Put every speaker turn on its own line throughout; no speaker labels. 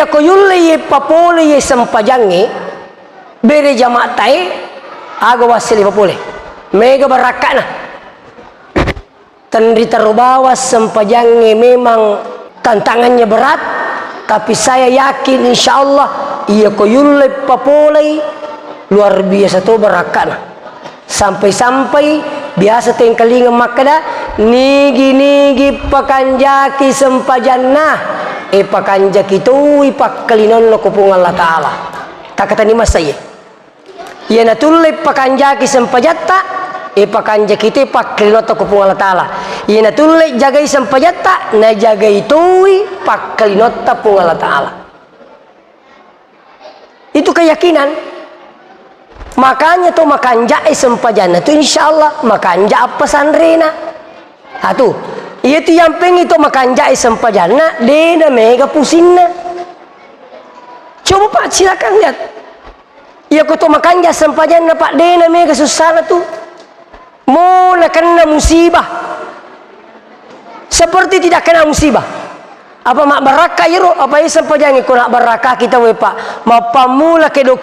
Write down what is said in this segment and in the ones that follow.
iya ko yulle ye papole ye sampajange bere jamaah tai aga wasili papole mega barakana tandri terbawa sampajange memang tantangannya berat, tapi saya yakin insyaallah iya ko yulle papole luar biasa tuh barakana sampai-sampai biasa tengkalinga makada nigi pakanjaki sampajanna pakanjaki tu ipakalinon ko pung Allah Ta'ala tak kata ni masaya iya natulle pakanjaki sampajatta pakanjaki tu ipakalinon ko pung Allah Ta'ala iya natulle jagai sampajatta na jagai tu ipakalinon pung Allah Ta'ala. Itu keyakinan. Makanya tuh makanja sempajana tuh insyaallah makanja apa sandrena atuh itu yang pengen itu makanja sempajana dena mega pusingna coba Pak silakan lihat ya kutu makanja sempajana Pak dena mega susah tuh mau nak kena musibah seperti tidak kena musibah apa mak baraka yero apa isa pajangi ko nak baraka kita we Pak mapamula kedo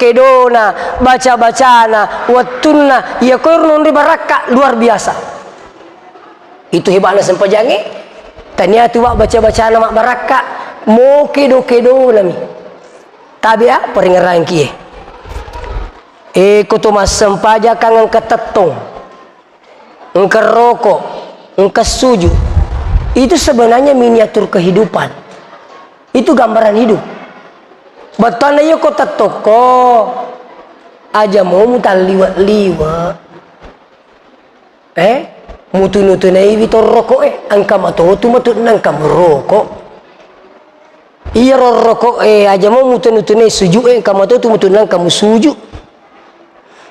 na baca-bacana watunna ya ko nundi baraka luar biasa itu hebatna sempajangi tanya tu baca-bacana mak baraka mo kedo nami tabi ya peringaran kie ko to mas sempaja kang ketetong engke rokok engke suju itu sebenarnya miniatur kehidupan. Itu gambaran hidup. Batana yo kota toko aja mau mutal liwat-liwat. Mutu-nutu na vitor rokok angka matotu matut nang kam rokok. Iya rokok aja mau mutu-nutu na suju angka matotu matut nang kamu suju.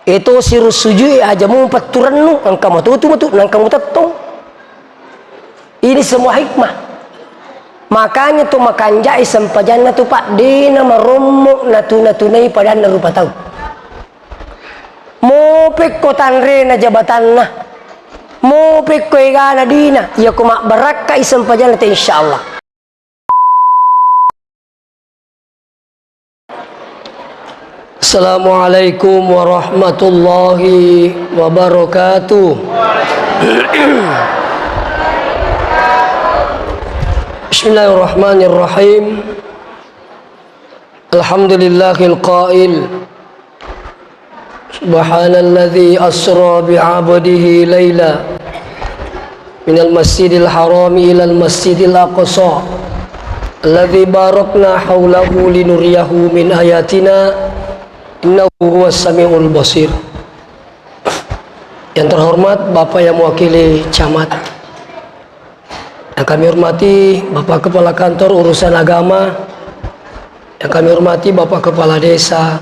Itu siru suju aja mau paturan nu angka matotu matut nang kamu tetong. Ini semua hikmah. Makanya tuh makanjai sampajana tuh Pak dina maromok natu-natunai padana rupa tahu. Mo pek kotanre na jabatanna. Mo pek ko igana dina ya ko mak baraka sampajana teh insyaallah. Assalamualaikum warahmatullahi wabarakatuh. Bismillahirrahmanirrahim. Alhamdulillahil qail subhanalladzi asra bi'abdihi laila minal masjidil harami ilal masjidil aqsa alladzi barakna haulahu linuriyahu min ayatina innahu huwas samiul basir. Yang terhormat Bapak yang mewakili camat, yang kami hormati Bapak Kepala Kantor Urusan Agama, yang kami hormati Bapak Kepala Desa,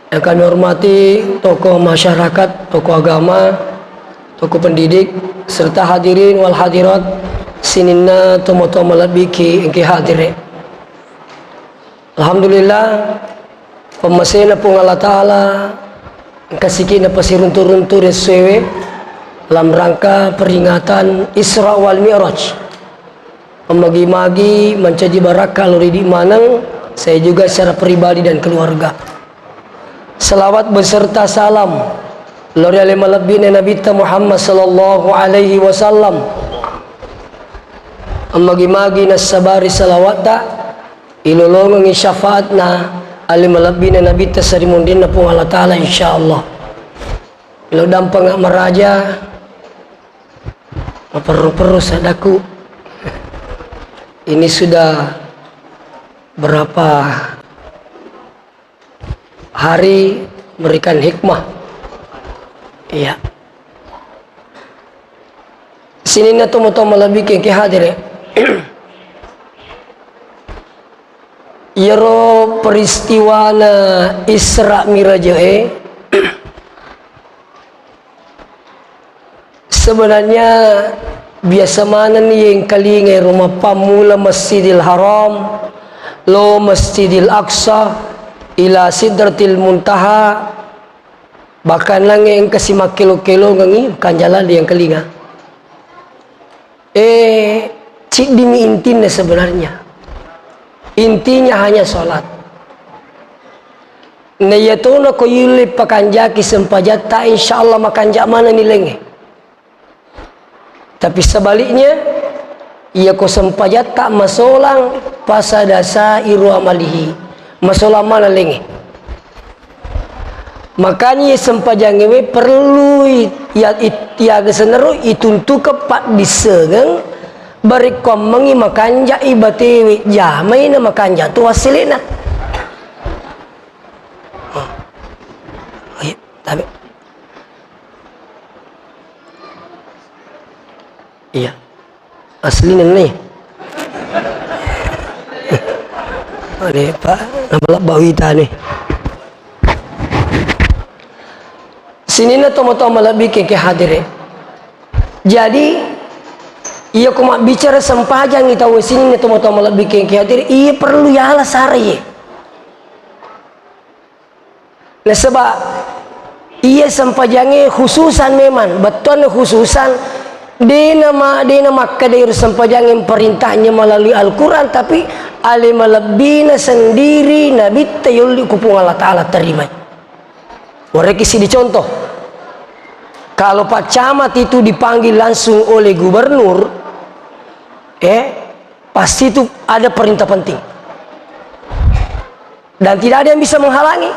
yang kami hormati tokoh masyarakat, tokoh agama, tokoh pendidik, serta hadirin wal hadirat sininna tomoto malabiki engke hadire. Alhamdulillah pemasena pung Allah Ta'ala kasikina pasiruntur-runtur sewe dalam rangka peringatan Isra wal Mi'raj, memagi-magi mencaji barakah lori di manang saya juga secara pribadi dan keluarga. Selawat beserta salam lori alaihi malabina Nabi Muhammad sallallahu alaihi wasallam, memagi-magi nasabari salawata ilolongang syafaatna alaihi malabina Nabi tasarimundin na pung Allah Ta'ala insyaallah. Lo dampang meraja perlu sadaku. Ini sudah berapa hari berikan hikmah. Iya. Sini na tomo-tomo lebih ke hadir. Yero peristiwa na Isra Miraj sebenarnya biasa mana nih yang kali ngai rumah pamula Masjidil Haram lo Masjidil Aqsa ila Sidratil Muntaha bahkan lang yang kasih makilo-kilo ngangi kan jalan yang kelinga cik dimi intin sebenarnya intinya hanya sholat. Nayatuna ko yuli pakanjaki sempajata insyaallah makanjak mana nilainya. Tapi sebaliknya ia ko sempajata masolang pasadasa iru amalihi masolang mana lenge. Makanya sempajangewe perlu ya geseneru ituntu kepak disegang barikom mengi makanja ibatewi jamai na makanja tu hasilina. Ayo, tapi iya aslinya nih. Ada pak, nama bawita nih. Sini na tomo-tomo lebih ke hadire. Jadi iya ko mak bicara sempajang ita sini na tomo-tomo lebih ke hadire. Iya perlu ya ala sari. Nah sebab iya sempajangnya khususan memang betul khususan dina maka dari sempajang yang perintahnya melalui Al-Quran tapi alim lebihna sendiri Nabi tayuli kupung Allah Ta'ala terima. Mereka isi dicontoh. Kalau Pak Camat itu dipanggil langsung oleh gubernur, pasti itu ada perintah penting. Dan tidak ada yang bisa menghalangi.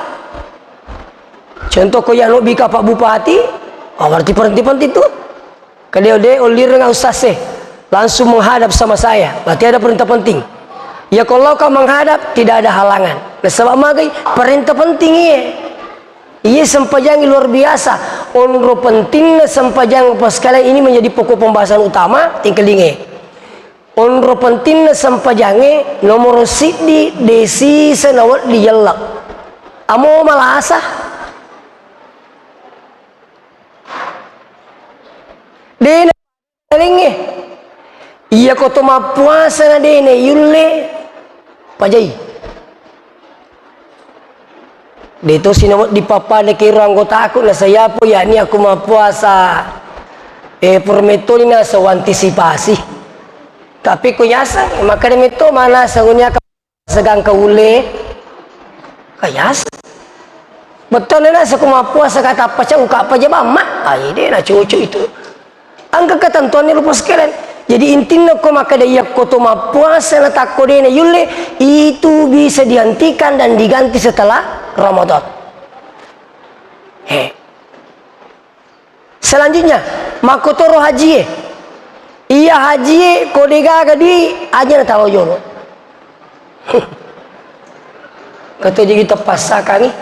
Contoh yang bika Pak Bupati, berarti perintah penting itu. Kalau dia olir dengan ustaz langsung menghadap sama saya, berarti ada perintah penting. Ya kalau kau menghadap tidak ada halangan. Nah, sebab magai perintah penting iya. Iya sempajang luar biasa. Onro pentingnya sempajang pas kalian ini menjadi pokok pembahasan utama tingkelinge. Onro pentingnya sempajangnya nomor sidi desi senawat diyelak. Amo malasa. Dene linge. Iya kotoma puasa na dene yulle pajai. Dito sinawat di papa na kira anggota aku na saya po ya ni aku mapuasa permetoli na sa antisipasi. Tapi kunyasa maka demito mana sangunya segang kaule kayas. Betul na sa kumapuasa kata apa siya uka apa aja mama. Ay de na cucu itu. Ang ketentuan ni lupa sekalian. Jadi intinya ko maka dia ko mapuasa na takko de na yulle itu bisa dihentikan dan diganti setelah Ramadan. Selanjutnya makotoro haji. Iya haji kodega gadi aja na tahu jono. Kata jadi kita pasakan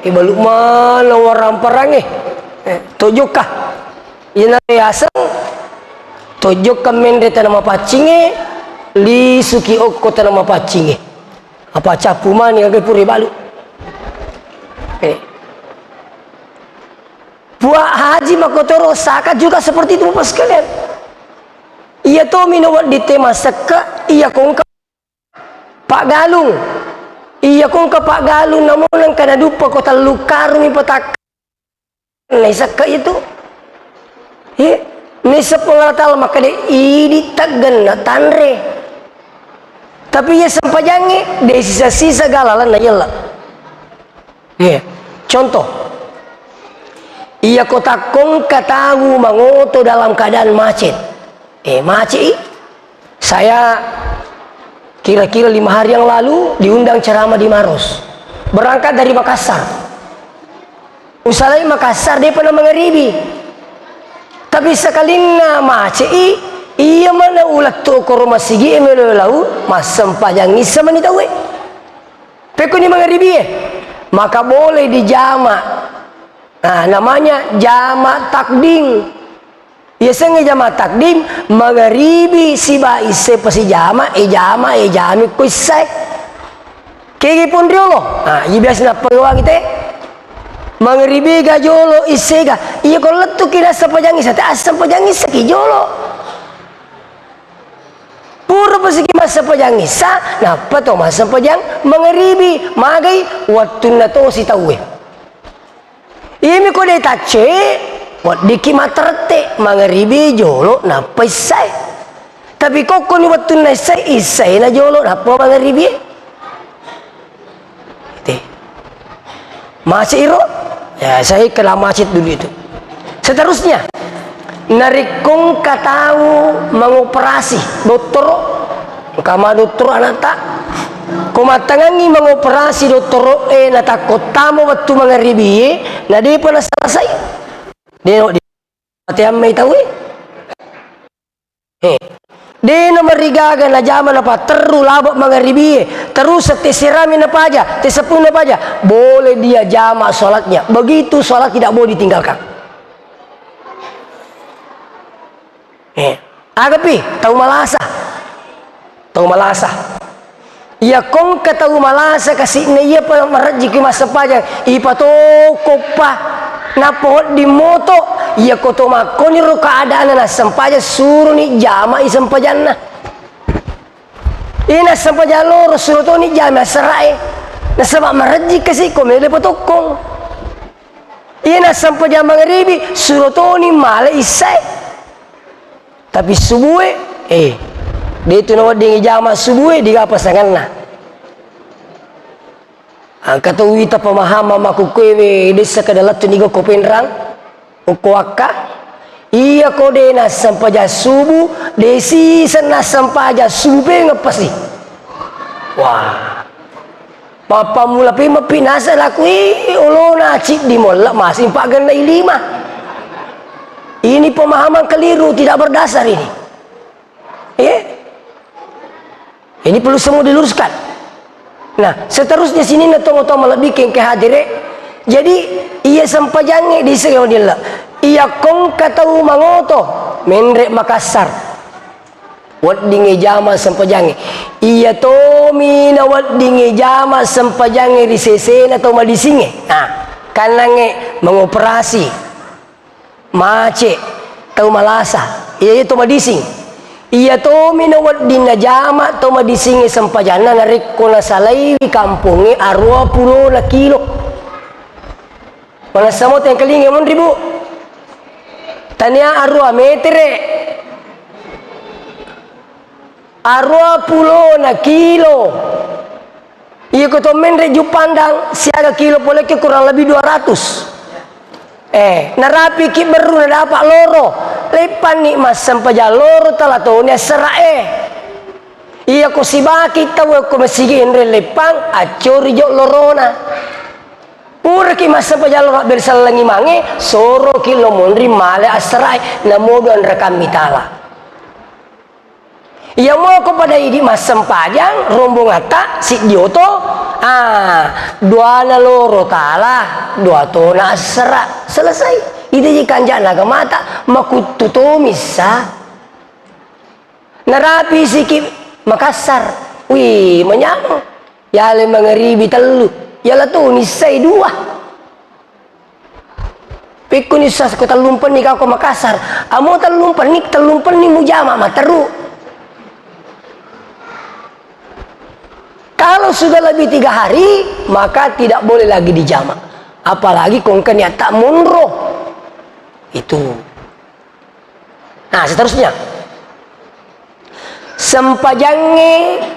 ibalu mana orang perang tojokah ina asang tojok kamende tanama pacinge li suki okko tanama pacinge apa capu mani agak puri balu buat haji makotoro saka juga seperti itu pas kalian iya to minawat di tema seka iya kongka Pak Galung iya kongka Pak Galung namun yang kana dupa kota lukarumi petak nih seka itu nih sepengalatal maka dia ini tagen na tanre tapi ya sempajangi dari sisa-sisa galalan na yalla. Contoh iya kota kong katahu mangoto dalam keadaan macet macet saya kira-kira 5 hari yang lalu diundang ceramah di Maros berangkat dari Makassar usalai Makassar dia pernah mengeribi tapi sekali na macet iya mana ulat to ko rumah sigi emelau mas sempajang isa manita we peko ni mangaribi maka boleh dijama nah namanya jama takdim biasanya jama takdim mangaribi siba ise pasi jama jami ko isai kegi pun riolo nah iya biasa na pagawang ite mangaribi ga jolo isega iya ko letu kira sempajang isa ta sempajang isa ki jolo pura pasiki masa pajang isa nah pato masa pajang mangeribi magai waktu na to si tawe imi ko de tace wat diki materte mangeribi jolo na paisai Tapi kok ni waktu na isay na jolo na po mga ribi. Ite. Masih iro. Ya, saya kena masjid dulu itu. Seterusnya, narikong katahu mengoperasi dokter, kama dokter anak tak, kumatangangi mengoperasi dokter nata kotamo waktu mangaribi, nadi pun selesai. Dia tiap may tahu. Dia marigaga na jaman apa teru labak mangaribi, terus tesirami na paja, tesepun na paja, boleh dia jamak solatnya. Begitu solat tidak boleh ditinggalkan. Agapi, tahu malasa. Tahu malasa. Ia kong ka tahu malasa kasi na iya pa maraji ki masapaja ipato kopa na pohon di moto ia koto makoni ro keadaan na sampaja suruh ni jama isampajan na. Ina sampaja loro suruh to ni jama serai. Na sama maraji kasi komele potokong. Ina sampaja mangribi suruh to ni male isai. Tapi subuh dia itu nawat dengan jama subuh dia pasangan na. Kata wita pemahaman maku kwewe desa kadalat tunigo kopenrang ukoaka iya kode na sampaja subuh desi sana sampaja subuh ngepasi. Wah. Papa mula pima pinasa lakui ulona cip di mola masih 4 ganda 5. Ini pemahaman keliru, tidak berdasar ini. Ini perlu semua diluruskan. Nah, seterusnya sini natong-natong melebihkan kehadiran. Jadi, ia sampajange di segalanya. Ia kong katau mangoto menrek Makassar. Wat dinge jama sampajange. Ia tomi na wat dinge jama sampajange di sesena atau madisinge. Nah, kanange mengoperasi mace tau malasa iya itu madising iya to minawat dina jama to madisingi sampajana narik ko na salay kampungi arwa pulo na kilo mana samot yang kelingi mon ribu tanya arwa metere arwa pulo na kilo iya ko to menre jupandang siaga kilo boleh ke kurang lebih 200 narapi ki baru na dapat loro lepan ni mas sampaja loro talatonya serae iya ko sibaki tahu ko masigin re lepang acori jok lorona pura ki mas sampaja loro bersalangi mange soro ki lomondri male asrai na moduan rekam mitala iya mau ko pada idi mas sampajang rombong ata si dioto dua na loro tala dua tona asra selesai ide kanjana ke mata makututo misa narapi sikit Makassar wih menyang yale mangeribi telu yala tu nisai 2 pikun nisas ko talumpan ni ko Makassar amo talumpan ni mujama materu. Kalau sudah lebih 3 hari, maka tidak boleh lagi dijamak. Apalagi kongkanya tak munroh. Itu. Nah, seterusnya. Sempajange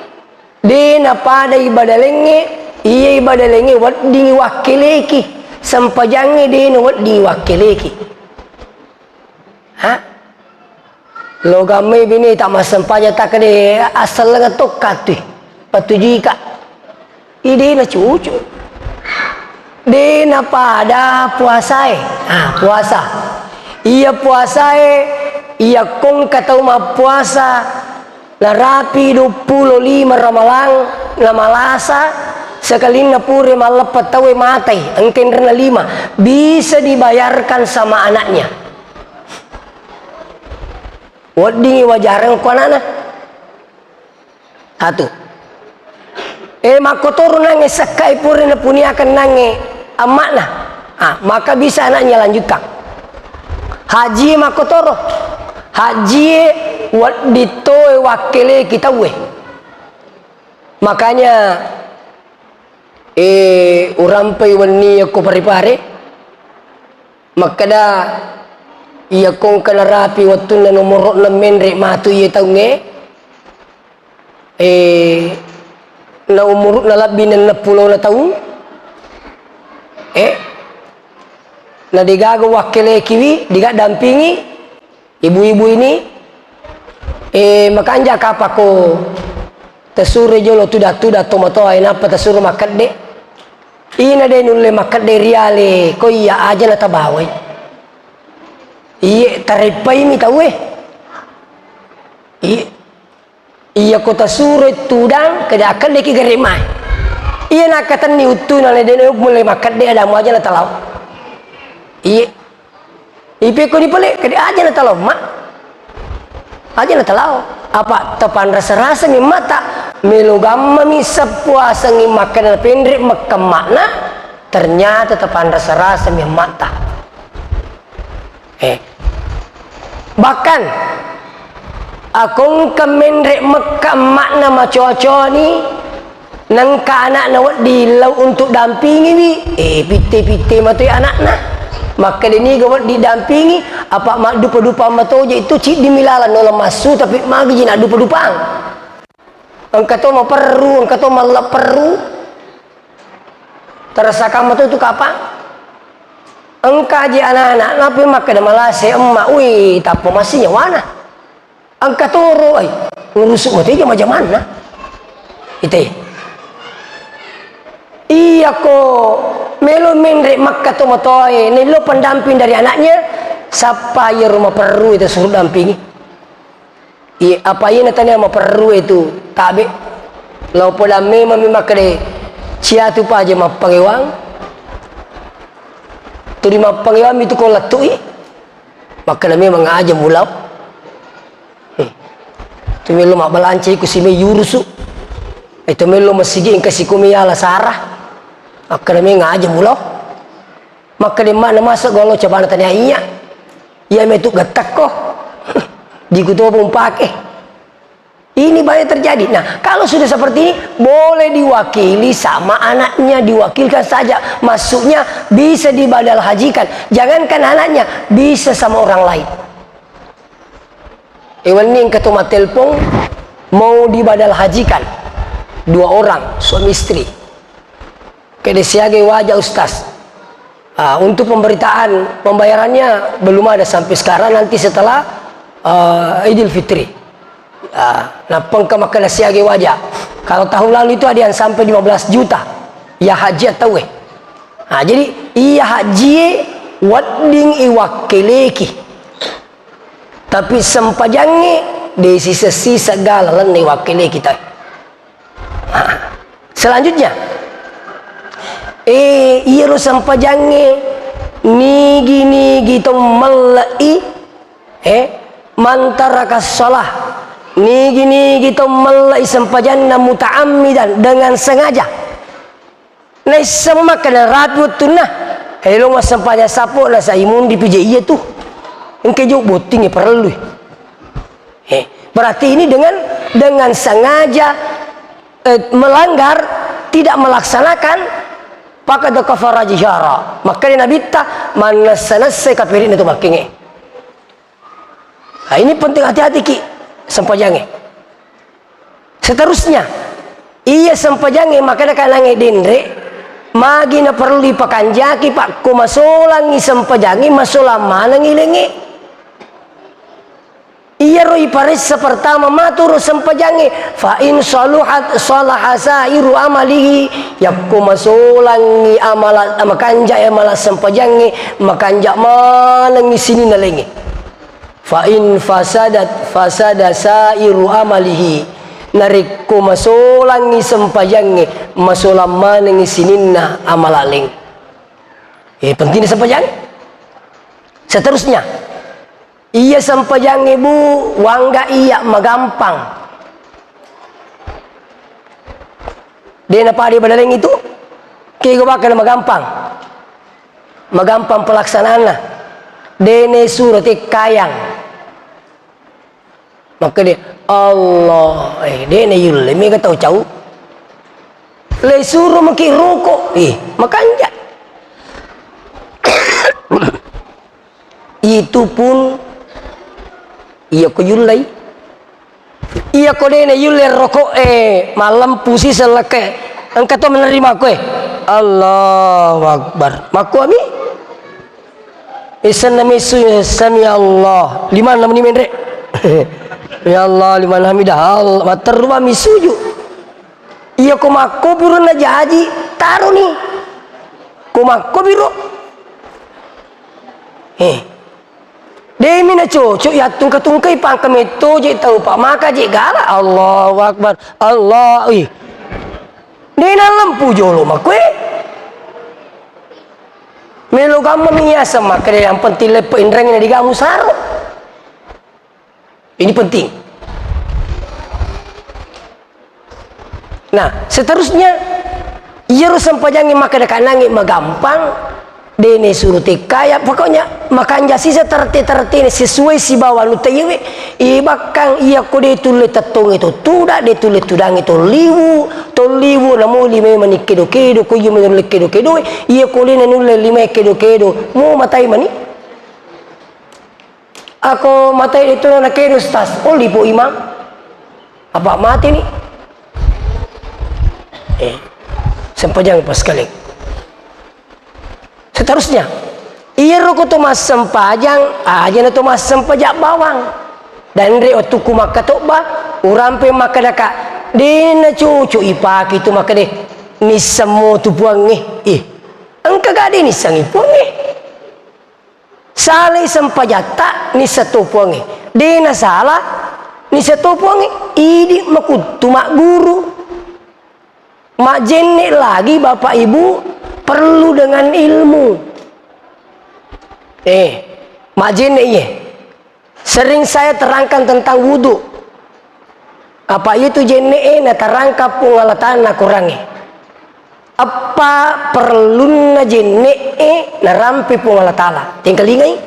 dena pada ibadalenge, iya ibadalenge wat dingi wakileki. Sempajange dena wat dingi wakileki. Logame bini tak mas sempaja tak kade asal ngatok katui. Patuji kak ide na cucu de na pada puasai puasa iya puasai iya kong katau ma puasa na rapi 25 ramalang na malasa sekali na pure malapat tawe matai angken na 5 bisa dibayarkan sama anaknya wadingi wajarang ko anana satu makotor nange sakai puri na puniakan nange amak na maka bisa anaknya lanjutkan haji makotoro haji wat ditoe wakile kita makanya urampai wani aku pare-pare makada iya kong kana rapi watun na nomor na menre matu iya taunge na umur na labing na 60 na taon, na digago wakile kiwi, diga dampingi ibu-ibu ini, makanja kapa ko tasure jolo tuda tomato ay napa tasuro makadde, ina de nulle makadde riale ko iya aja na tabaway, iya taripay mi tawe, iya ko tasuro tudang kada akadde ki garimay, iya nakatan ni utu na de mulai makadde ada mo aja na talaw. Iya, ipe ko di pale, kadi aja na talaw, mak, aja na talaw. Apa tapan rasa-rasa mi mata, melugama mi sepuasa ngi makan na pendek makna, ternyata tapan rasa-rasa mi mata. Bahkan, akong kemendrek makna maco-co ni, nang ka anak na di law untuk dampingi wi, pite-pite matoy anak na. Maka ini gawat didampingi apa mak dupa-dupa matoja itu cik dimilalan nola masu tapi magi nak dupa-dupang angka to ma perlu angka to malah perlu terasa kamu tu kapan angka je anak-anak napi maka dah malase emak wi tapo masih nyawana angka to roi ngurusuk matoja macam mana itu iya ko melo menrek makka to motoy nilo pendamping dari anaknya siapa ya rumah perlu itu suruh dampingi iya apa ya natanya mau perlu itu tabe lau pola memang makade ciatu pa aja mah pangewang tu di mah pangewang itu ko latui maka memang aja mulau tu melo mak balance ku sime yurusu itu melo masigi kasih kumiala sarah maka demi ngaji mulo maka di mana masuk golo coba tanya iya ia metu getak kok dikutu pun pakai ini banyak terjadi. Nah kalau sudah seperti ini boleh diwakili sama anaknya, diwakilkan saja, masuknya bisa dibadal hajikan, jangankan anaknya bisa sama orang lain. Ewan ning ketuma telepon mau dibadal hajikan 2 orang suami istri kedesiage wajah ustaz. Untuk pemberitaan pembayarannya belum ada sampai sekarang, nanti setelah Idul Fitri. Nah pengkemakalah siage wajah. Kalau tahun lalu itu ada yang sampai 15 juta. Ya haji atau jadi iya haji wading iwakileki. Tapi sempajangi desi sisa galalan iwakileki kita. Selanjutnya iya lo sampajange nigi to malai mantaraka shalah nigi to malai sampajanna muta'ammidan dengan sengaja na sama kana ratut tunah hello mas sampaja sapo na sa imun di pije iya tuh engke jo boting perlu berarti ini dengan sengaja melanggar, tidak melaksanakan pakai do kafara jihara. Maka Nabi ta manassanase kafirin itu makinge. Nah, ini penting hati-hati ki sampajange. Seterusnya iya sampajange maka kalange dendre magi na perlu dipakanjaki pak kumasolangi sampajange masola mana ngilenge. Iya roi paris pertama maturu sampajange fa in saluhat salaha sairu amalihi yakku masulangi amalan makanja amala sampajange makanja malangi sini nalengi fa in fasada sairu amalihi narikku masulangi sampajange masulam malangi sininna amalaleng penting sampajange. Seterusnya iya sampajang ibu wangga iya magampang dia napa di badaleng itu kaya bakal magampang pelaksanaannya dene surat kayang maka dia Allah dene yul mi ka tahu cau le suruh maki ruko makanya itu pun iya ko yulai iya iya kode ne yuler rokok malam pusi seleke engkau tu menerima kue Allahu Akbar maku ami isan nami sami Allah liman namani mendre ya Allah liman hamidah Allah materwa misuju iya ko makko biru na jaji taruh nih ko makko biru demi na cucu ya tungkai pangkam itu je tahu pak maka je gala Allahu Akbar Allah Dina lampu jolo makwe melo gamma miasa makre yang penting lepo indreng di gamu saro ini penting. Nah seterusnya iya rusam pajangi maka dekat nangis magampang dene suruh kaya pokoknya makan jasi terti sesuai si bawah lu tayewe ibakang iya ko de tulle tatong itu tuda de tulle tudang itu liwu namu lima mani kedo ko iya mani kedo iya ko le nulle lima kedo mu matai mani ako matai itu na kedo stas oh lipo imam apa mati nih sempajang pas kali. Seterusnya iya roko tu mas sempajang aja na tu mas sempajak bawang dan re otuku maka tokba urampe maka daka dina cucu ipaki tu maka deh ni semua tu buang engka gade ni sangi buang salah sempajak tak ni satu buang dina salah ni satu buang idi makutu mak guru mak jenek lagi bapak ibu perlu dengan ilmu. Mak jenek sering saya terangkan tentang wudhu. Apa itu jenek na terangkap pengalatan na kurangi. Apa perlu na jenek na rampi pengalatala. Tinggal ingai.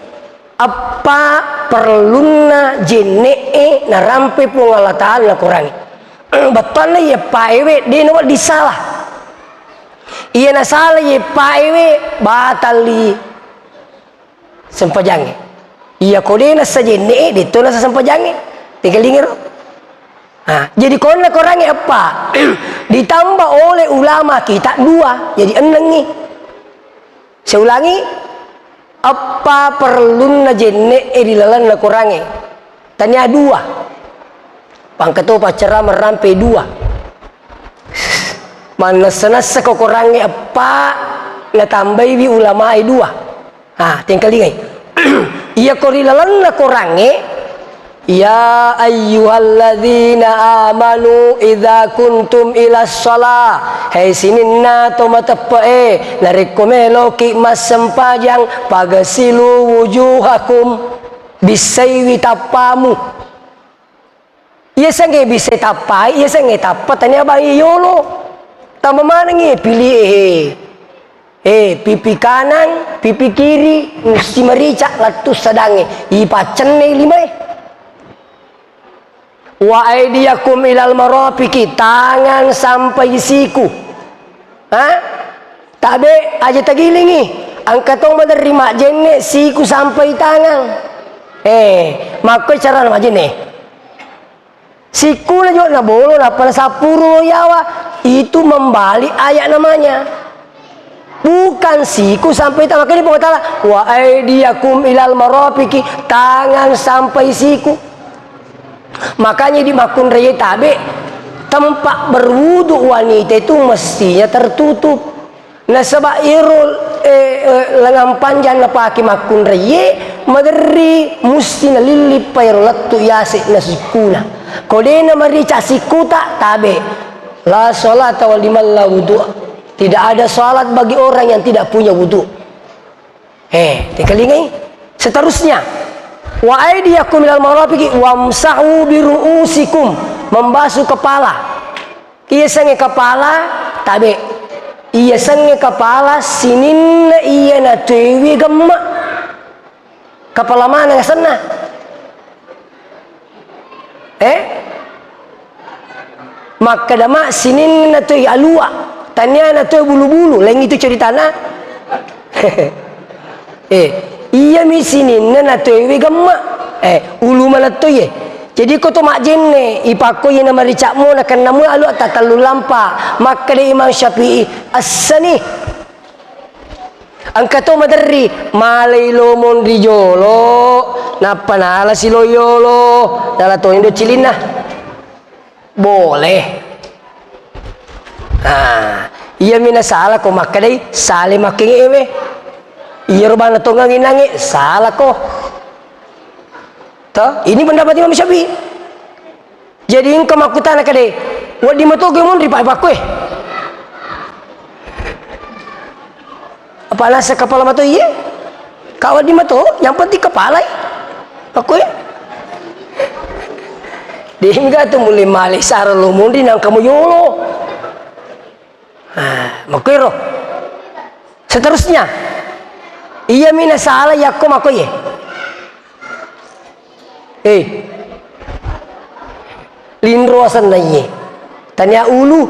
Apa perlu na jenek na rampi pengalatala na kurangi. Betul na ya paewe dia nawak disalah. Iya na salah ye paewe batali sempajange iya kode na saja ne dito na sa sempajange tinggal ingin jadi kona korangnya apa ditambah oleh ulama kita dua jadi eneng nih saya ulangi apa perlu na jenne dilalan na korangnya tanya dua pangketo pacara merampe dua mana senasa kau korangnya apa na tambahi bi ulama dua tinggal ingat iya korilalan na korangnya ya ayyuhalladzina amanu idza kuntum ila shalah hei sininna to matepe narekomelo ki mas sempajang pagasilu wujuhakum bisaywi tapamu iya sange bisay tapai iya sange tapat tanya bayi yolo tambah mana nih pilih pipi kanan pipi kiri mesti mericak latus sadange ipacen nih lima wa aidiyakum ilal marafiki tangan sampai siku tabe aja tagilingi angkatong menerima jenne siku sampai tangan maka cara nama jenne siku na juga na bolo na pada sapuru yawa itu membalik ayat namanya bukan siku sampai tangan makanya dia kata wa aidiyakum ilal marafiki tangan sampai siku makanya di makun raya tabe tempat berwudu wanita itu mestinya tertutup nah sebab irul lengan panjang na paki makun raya maderi musti na lilip payrolatu yasik na sikuna kodena marica siku tak tabe la sholat wal liman la wudu tidak ada sholat bagi orang yang tidak punya wudu tinggal ingat seterusnya wa aidiyakum ilal marafiqi wamsahu bi ru'usikum membasuh kepala iya sange kepala tabe iya sange kepala sinin iya na tewi gemma kepala mana sana maka dama sinin na toy alua tanya na toy bulu-bulu lain itu cerita na iya mi sinin na toy we gamma ulu mana toy Jadi ko to mak jenne ipako ina maricak mo na kanamu alu tatalu lampa maka de Imam Syafi'i as-sani angka to madarri malay lomon di jolo napanala si loyolo dala to indo cilina boleh. Iya mina salah ko maka de sale making ewe iya rubana to nganginangi salah ko. Ini pendapat Imam Syafi'i. Jadi engkau makutan kade, wadi matoge mon ripa bakwe. Apa nasa kepala mato iya? Kawat di mato, yang penting kepala. Bakwe. Dihingga tu mulai malih sara lo mundi nang kamu yolo. Makwero. Seterusnya, iya mina salah yakko makoye. Lindro asan naye tanya ulu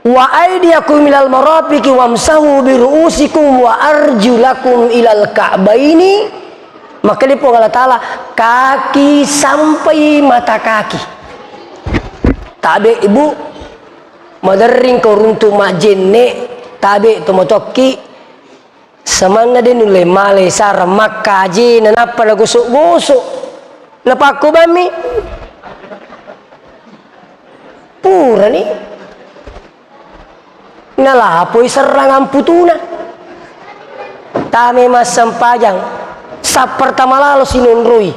wa aydiyakum ilal marafiqi wamsahu bi ru'usikum wa arjulakum ilal ka'baini. Maka di Allah Ta'ala kaki sampai mata kaki. Tabe ibu madaring ko runtu majenne tabe tomotoki samana din ulay malay sara makaji na napala gusok-gusok napako bami pura ni nalapoy serangan putuna tame mas sampajang sa pertama lalo sinunroy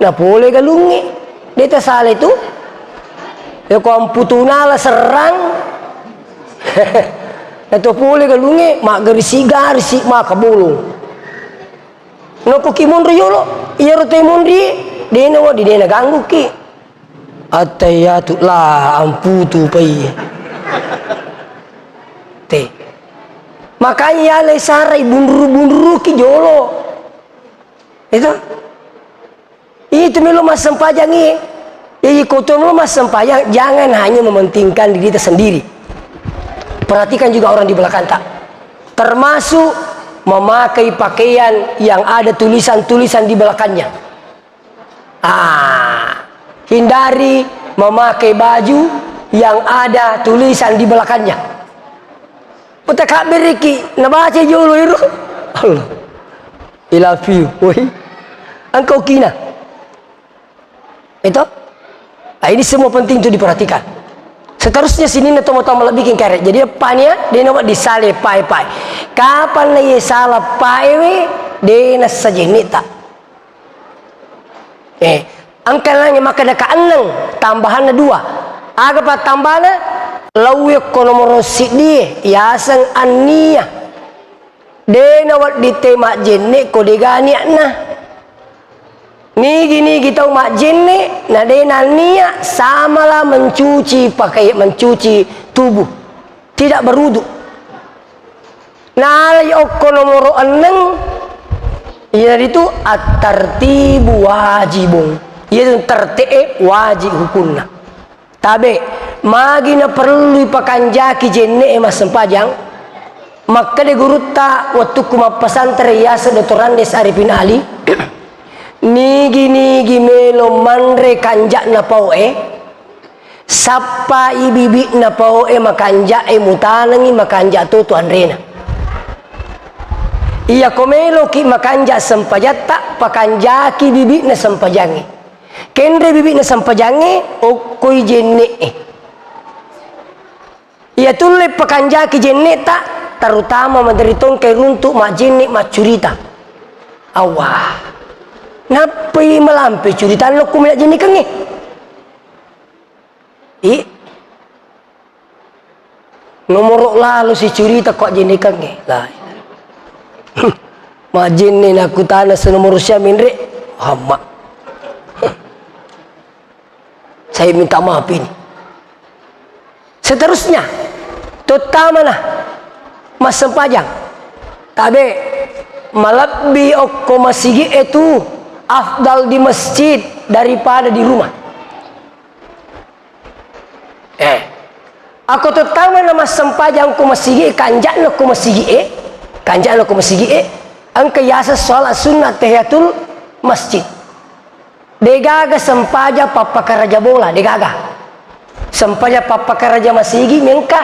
na pole galungi dito sala itu ya ko ang putuna la serang Ito puli galungi mak garisi mak kabulung. No ko kimon riyolo iya rote mondri dena wa di dena ganggu ki. Atayatu la amputu pai. Te. Makanya ya le sarai bunduru ki jolo. Itu melo mas sempajangi. Jadi kotor lo mas sempajang jangan hanya mementingkan diri kita sendiri. Perhatikan juga orang di belakang tak. Termasuk memakai pakaian yang ada tulisan-tulisan di belakangnya. Hindari memakai baju yang ada tulisan di belakangnya. Petak beriki, nabaca jolo itu. Allah. I love you. Woi. Engkau kina. Itu. Ini semua penting itu diperhatikan. Seterusnya sini na tomo-tomo bikin karet. Jadi apanya? Dia nak disale pai-pai. Kapan na salah pai we? Dia na sajenita. Angkalannya maka ada kaanang tambahan na 2. Aga pa tambahana lawe ko nomor sidi yasang ania. Dia na wat ditema jenne ko digani na. Nigi kita mak jenne na dena nia samalah mencuci pakai mencuci tubuh tidak berwudu. Nah yoko nomor 6 ya itu at-tartibu wajibun itu tertib wajib hukumna. Tabe magina perlu pakanjaki jenne mas sempajang maka de guruta waktu kuma pesantren ya Dr. Arifin Ali nigi melo manre kanjak na paue sapa ibibi na paue makanjak mutanangi makanjak tu tuan rena iya komelo ki makanjak sempajatta pakanjaki bibi na sempajangi kendre bibi na sempajangi okoi jenne iya tulle pakanjaki jenne tak terutama menderitong kay runtuk mak jenne mak curita awah napi melampi curitaan lo kumilat jenis kengi nomor lalu si curita kok jenis kengi lah majin ni nak kutana senomor usia minre hama saya minta maaf ini. Seterusnya terutama nah mas sempajang tabe malabbi okko masigi itu afdal di masjid daripada di rumah. Aku terutama nama sempajang ku masigi kanjak no ku masigi angka yasa sholat sunnah tahiyatul masjid. Degaga sempaja papa karaja bola, degaga. Sempaja papa karaja masigi mengka.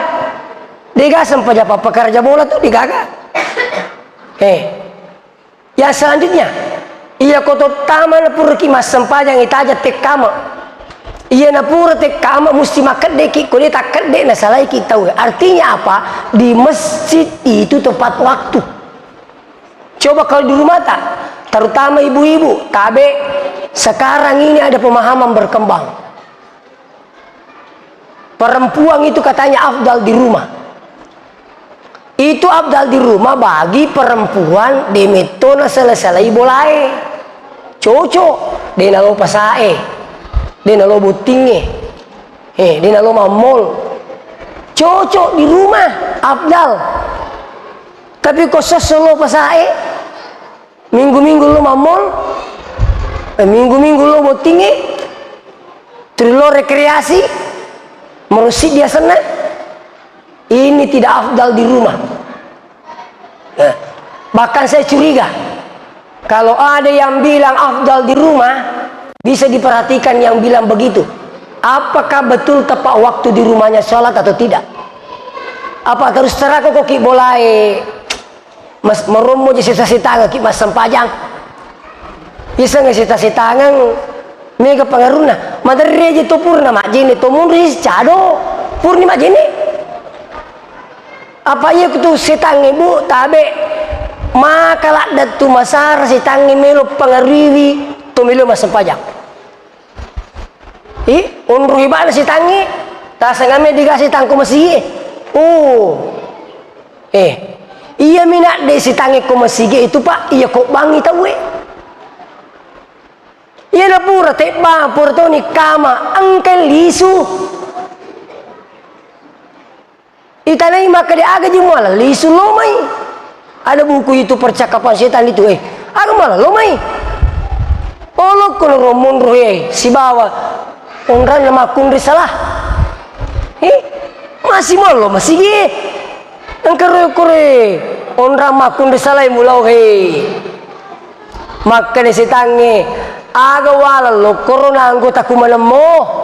Dega sempaja papa karaja bola tuh degaga. Ya selanjutnya, iya koto tama na pura ki mas sempaja ngitaja tek kama. Iya na pura tek kama mesti makan deki, kode tak kede na salah kita tahu. Artinya apa? Di masjid itu tepat waktu. Coba kalau di rumah tak, terutama ibu-ibu, tabe sekarang ini ada pemahaman berkembang. Perempuan itu katanya afdal di rumah. Itu afdal di rumah bagi perempuan demetona selesai bolai. Cocok dena lo pasae, dena lo butinge, dena lo mamol. Cocok di rumah afdal. Tapi kok sesolo pasae, minggu-minggu lo mamol, minggu-minggu lo butinge, terus lo rekreasi, merusit dia sana. Ini tidak afdal di rumah. Nah, bahkan saya curiga kalau ada yang bilang afdal di rumah, bisa diperhatikan yang bilang begitu. Apakah betul tepat waktu di rumahnya sholat atau tidak? Apa terus terang kok ki boleh mas meromo je sitasi tangan ki mas sempajang? Bisa nggak sitasi tangan? Mega pengaruhna. Madare je to purna mak jini to munris cado purni mak jini. Apa iya kutu setang ibu tabe makalah datu masar setang melo pengaruhi to melo mas sempajang. Unruhi bana setangi tak sangame dikasih tangku masih. Iya minat de setangi ko masih itu pak iya kok bangi tahu iya na pura teba pura to ni kama angkel lisu itanai maka dia aga jumala lisu lomai. Ada buku itu percakapan setan itu aga malah lomai. Olok kono romon roe si bawa onran nama kundri salah. Masih malo masih ge. Angker kore onran makundri salah mulau Maka de setange aga wala lo korona anggota kumanamo.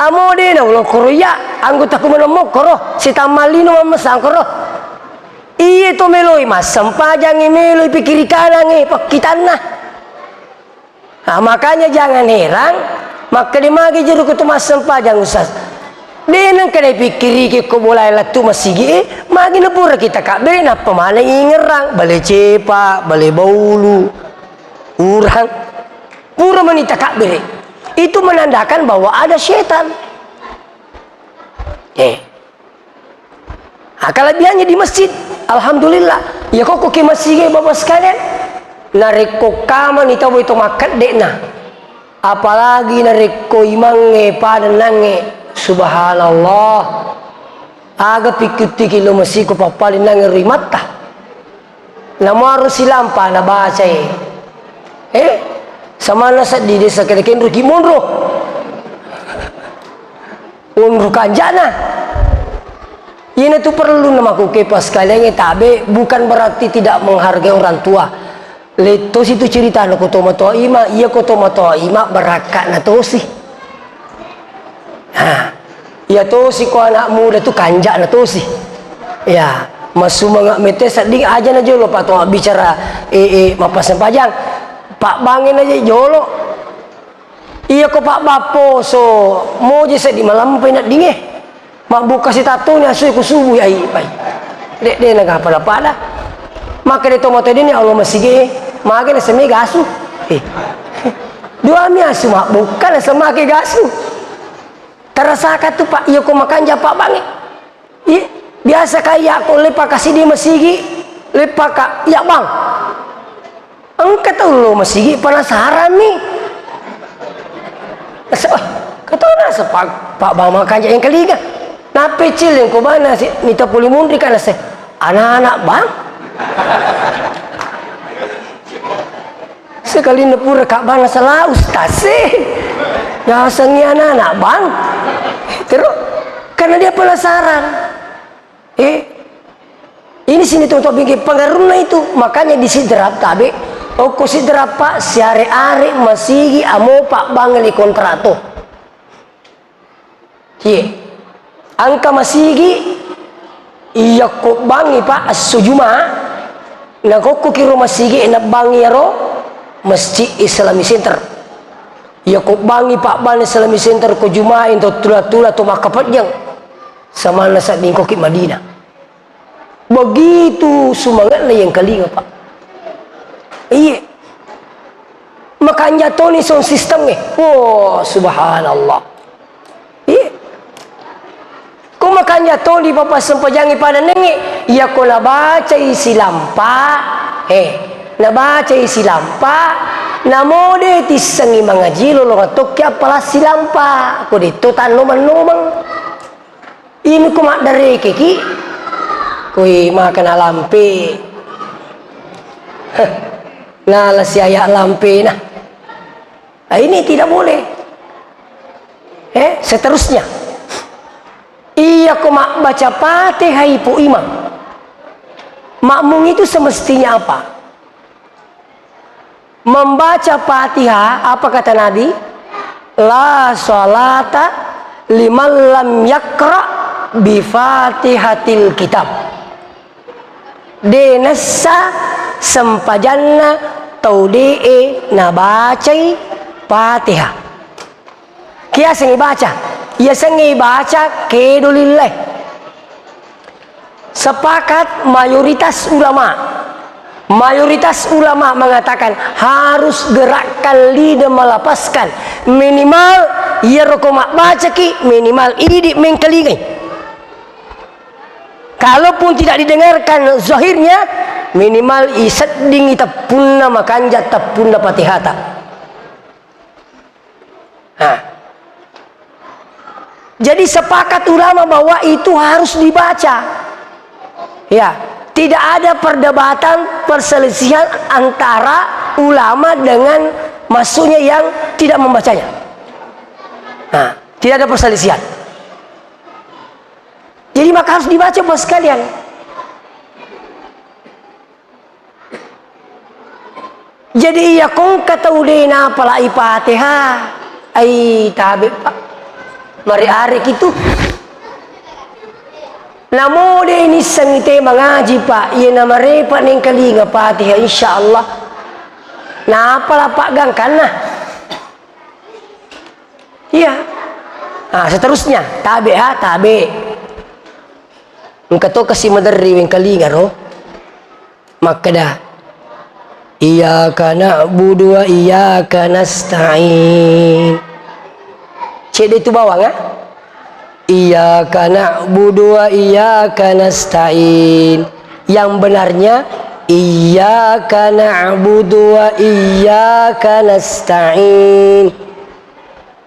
Amo de na ulo koro ya anggota kumanamo koro si tamalino mamasang koro. Iye to meloi mas sempajang meloi pikiri kanan pakitanna. Nah, makanya jangan heran maka dimagi juru kutu mas sempajang usas. Denang kada pikiri ke ko boleh latu masigi magi na pura kita kak be na pamana ingerang bale cepa bale baulu urang pura manita kak be. Itu menandakan bahwa ada setan. Kelebihannya di masjid, alhamdulillah. Ya kok ke masjid bapak sekalian, nareko kama ni tahu itu makan dekna. Apalagi nareko imange pada nange, subhanallah. Aga pikuti kilo masjid ko papalin nange rimata. Namaru silampa na baca sama nasa di desa kedekin rugi monro unru kanjana ini tuh perlu namaku kepas kalian tabe bukan berarti tidak menghargai orang tua letos itu cerita no kotomo to ima iya kotomo to ima berakat na tosi iya tosi ko anak muda tuh kanja na tosi ya masu mga metes ding aja na jolo pak to bicara mapas sempajang Pak bangin aja jolo. Iya kok Pak Bapo so mau je di malam nak dingeh. Mak buka si tatunya suy ku subuh ya pai. Dek naga pada. Maka de tomato ini Allah masih ge. Maka na semi gasu. Dua mi asu mak bukan semake gasu. Terasa tu Pak iya kok makan ja Pak bangin. Iya biasa kayak ko lepa kasih di masigi. Lepa ka ya bang. Engkau tahu lo masih penasaran nih. Kata nasa pak bang makan yang kaliga. Nape cil yang kau mana sih? Minta puli mundri kan nasa. Anak-anak bang. Sekali nepura kak bang salah ustaz sih. Nyasangi anak-anak bang. Terus karena dia penasaran. Ini sini tuh pinggir pengaruhnya itu makanya disidrat tabe. Oko si derapa siare-are masigi amo pak bangali kontrato. Ye. Angka masigi iya ko bangi pak as-sujuma. Na koko kiro masigi na bangi ro Masjid Islami Center. Iya ko bangi pak ban Islami Center ko jumain to tula-tula to makapadyang sama nasa dingko ki Madinah. Begitu semangat na yang kalinga pak. Iya. Makanya to ni sound system ni. Oh, subhanallah. Iya. Kung makanya to di papasampajangi pada nengi, iya ko nabaca isi lampa. Nabaca isi lampa. Namode tisangi mga jilo lo ngatok kya pala si lampa. Ko dito tanuman-numang. Ini ko makdare kiki. Kuy makan lampe. Ngala si ayak lampe nah. Ini tidak boleh. Seterusnya. Iya ko mak baca Fatihah ibu imam. Makmum itu semestinya apa? Membaca Fatihah, apa kata Nabi? La sholata liman lam yakra bi Fatihatil kitab. Denessa sempajanna taudee nabacai Fatihah. Kia sengi baca, ia sengi baca kedulillah. Sepakat mayoritas ulama mengatakan harus gerakkan lidah melapaskan minimal ia rokomak baca ki minimal idik mengkelingai. Kalaupun tidak didengarkan zahirnya minimal isedding itapuna makanja tapuna patihata. Jadi sepakat ulama bahwa itu harus dibaca. Ya, tidak ada perdebatan perselisihan antara ulama dengan maksudnya yang tidak membacanya. Tidak ada perselisihan. Jadi maka harus dibaca bos sekalian. Jadi ya kung kataulina pala Fatihah ay tabi pak mari arik itu namo de ini sangite mengaji pak iya nama repa neng kalinga Fatihah insyaallah na pala pak gangkan nah iya seterusnya tabi tabi engkau to kasih madari weng kalinga ro maka dah iyyaka na'budu wa iyyaka nasta'in. Cek itu bawang ya. Iyyaka na'budu wa iyyaka nasta'in. Yang benarnya iyyaka na'budu wa iyyaka nasta'in.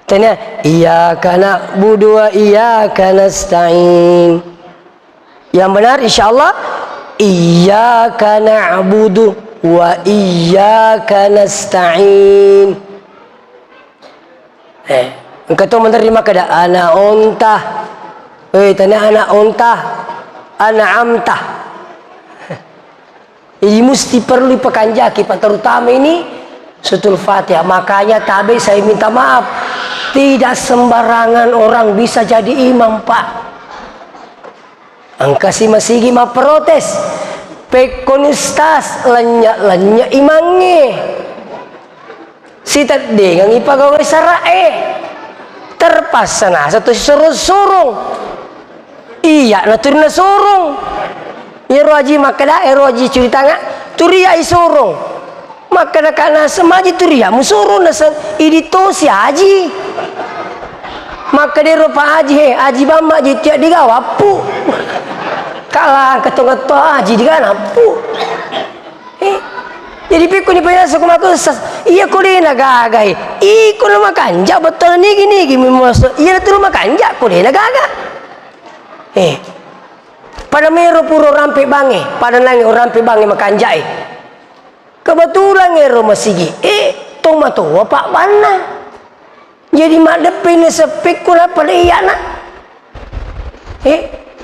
Tanya iyyaka na'budu wa iyyaka nasta'in. Yang benar insyaallah iyyaka na'budu wa iyyaka nasta'in. Engkau tu menerima kada ana ontah. Tanya ana ontah. Ana amtah. Ini mesti perlu dipekanjaki Pak, terutama ini sutul Fatihah. Makanya tabe saya minta maaf. Tidak sembarangan orang bisa jadi imam Pak. Angka si masigi ma protes. Pekon ustaz lanya imange si tadi ngang ipagawa sarae terpasana satu surung iya naturina surung iro aji makada iro aji cerita nga turia isurung makada kana semaji turia musurung nasa idito si aji makada iro pa aji aji bamba aji tiak digawapu kalah ketung-ketung aji di kana pu. Jadi pikun ipayasa ko makusas. Iya ko rin nagagay. Iko na makanja betul nigi mimoso. Iya na tulo makanja ko rin nagaga. Pada mero puro rampi bangi, pada nangi rampi bangi makanja kebetulan ngero masigi. Tong matuwa pak mana. Jadi mak depin sepik ko na pala iya na.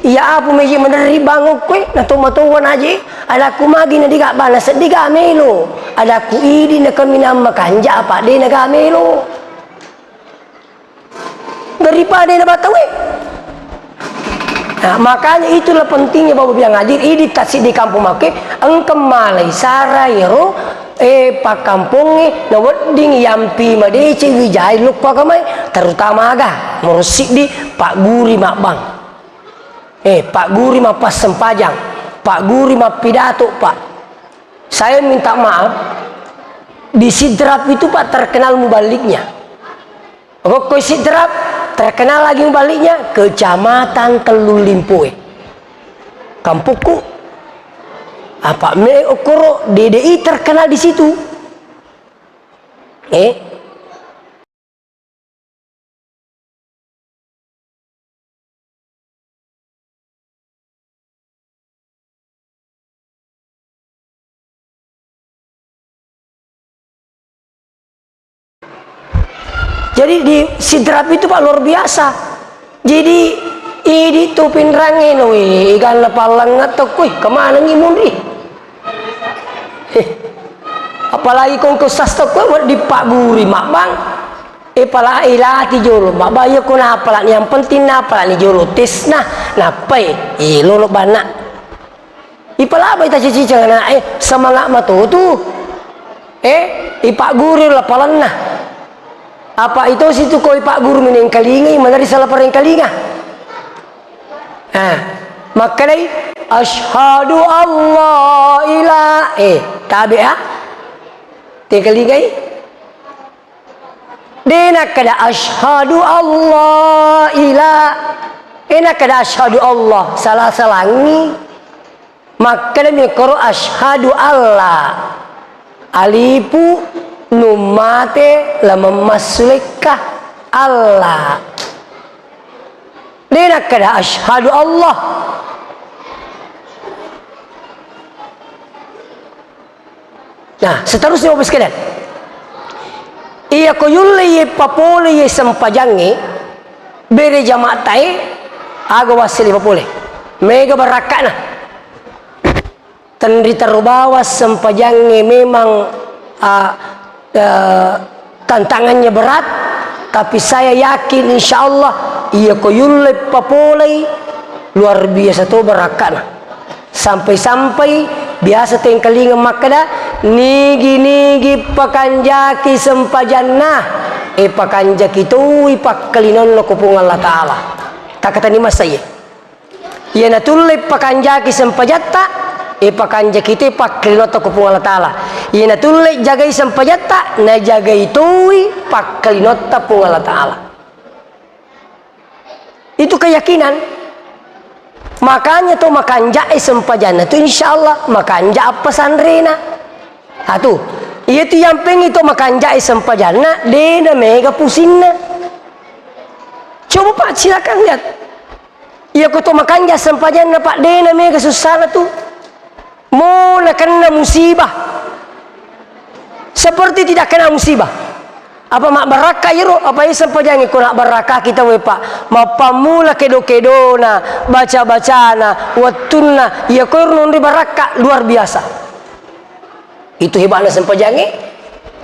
iya apa meji meneri bangun kue na tumatuan aja ada ku magi na diga bana sediga melo ada ku idi na kami nama kanja apa de na gamelo daripada na batawi. Nah, makanya itulah pentingnya Bapak yang hadir ini tasik di kampung make engkem malai sarayro pak kampungnya na wedding yampi madece wijay lupa kamay terutama aga merusik di Pak Guri mak bang. Pak Guri mah pas sempajang, Pak Guri mah pidato Pak. Saya minta maaf, di Sidrap itu Pak terkenal mubaliknya. Kok Sidrap terkenal lagi mubaliknya Kecamatan Teluk Limpoe. Kampungku, apa me okoro DDI terkenal di situ. Jadi di Sidrap itu Pak luar biasa. Jadi ini tuh pinrangin, wih, ikan lepalang ngetok, wih, kemana nih mundi? Apalagi kau kesas tok, di Pak Guri mak bang. Pala ilati jolo, mak bayo ko na pala yang penting na pala ni jolo tes na, napai, lolo bana. Pala ba ita cici na semangat matutu. Pak Guri lepalan na. Apa itu situ koi Pak Guru mineng kalinga mana salah pareng kalinga. Maknai asyhadu Allah ilaha tabi te kalingai dena kada asyhadu Allah ilaha kada asyhadu Allah salah salangi maknai mikro asyhadu Allah alipu numate lama masulekah Allah dena kada asyhadu Allah. Nah seterusnya Bapak sekalian iya koyulle ye papole ye sempajange bere jamaah tai aga wasili papole mega barakana tandri terbawa sempajange memang tantangannya berat, tapi saya yakin insya Allah ia koyulle papolai luar biasa tuh berakana sampai-sampai biasa tengkalinga makada nigi pakanjaki sempajanna pakanjaki tu ipakalinon lo kupung Allah Ta'ala tak kata ni mas saya ia natulle pakanjaki sempajatta pakanja kita paklinota kupung Allah Ta'ala ina tulle jagai sampajata na jagai tui paklinota pung Allah Ta'ala itu keyakinan. Makanya tuh makanja sempajana tuh insyaallah makanja apa sandrena tuh itu yang pengen itu makanja sempajana dena mega pusingna. Coba Pak silakan lihat iya kutu makanja sempajana Pak dena mega susah tuh mula kena musibah seperti tidak kena musibah apa mak baraka yero apa isa pajangi ko nak baraka kita we Pak mapamula kedo na baca na wattunna ya ko nundi baraka luar biasa itu hebatnya sempajangi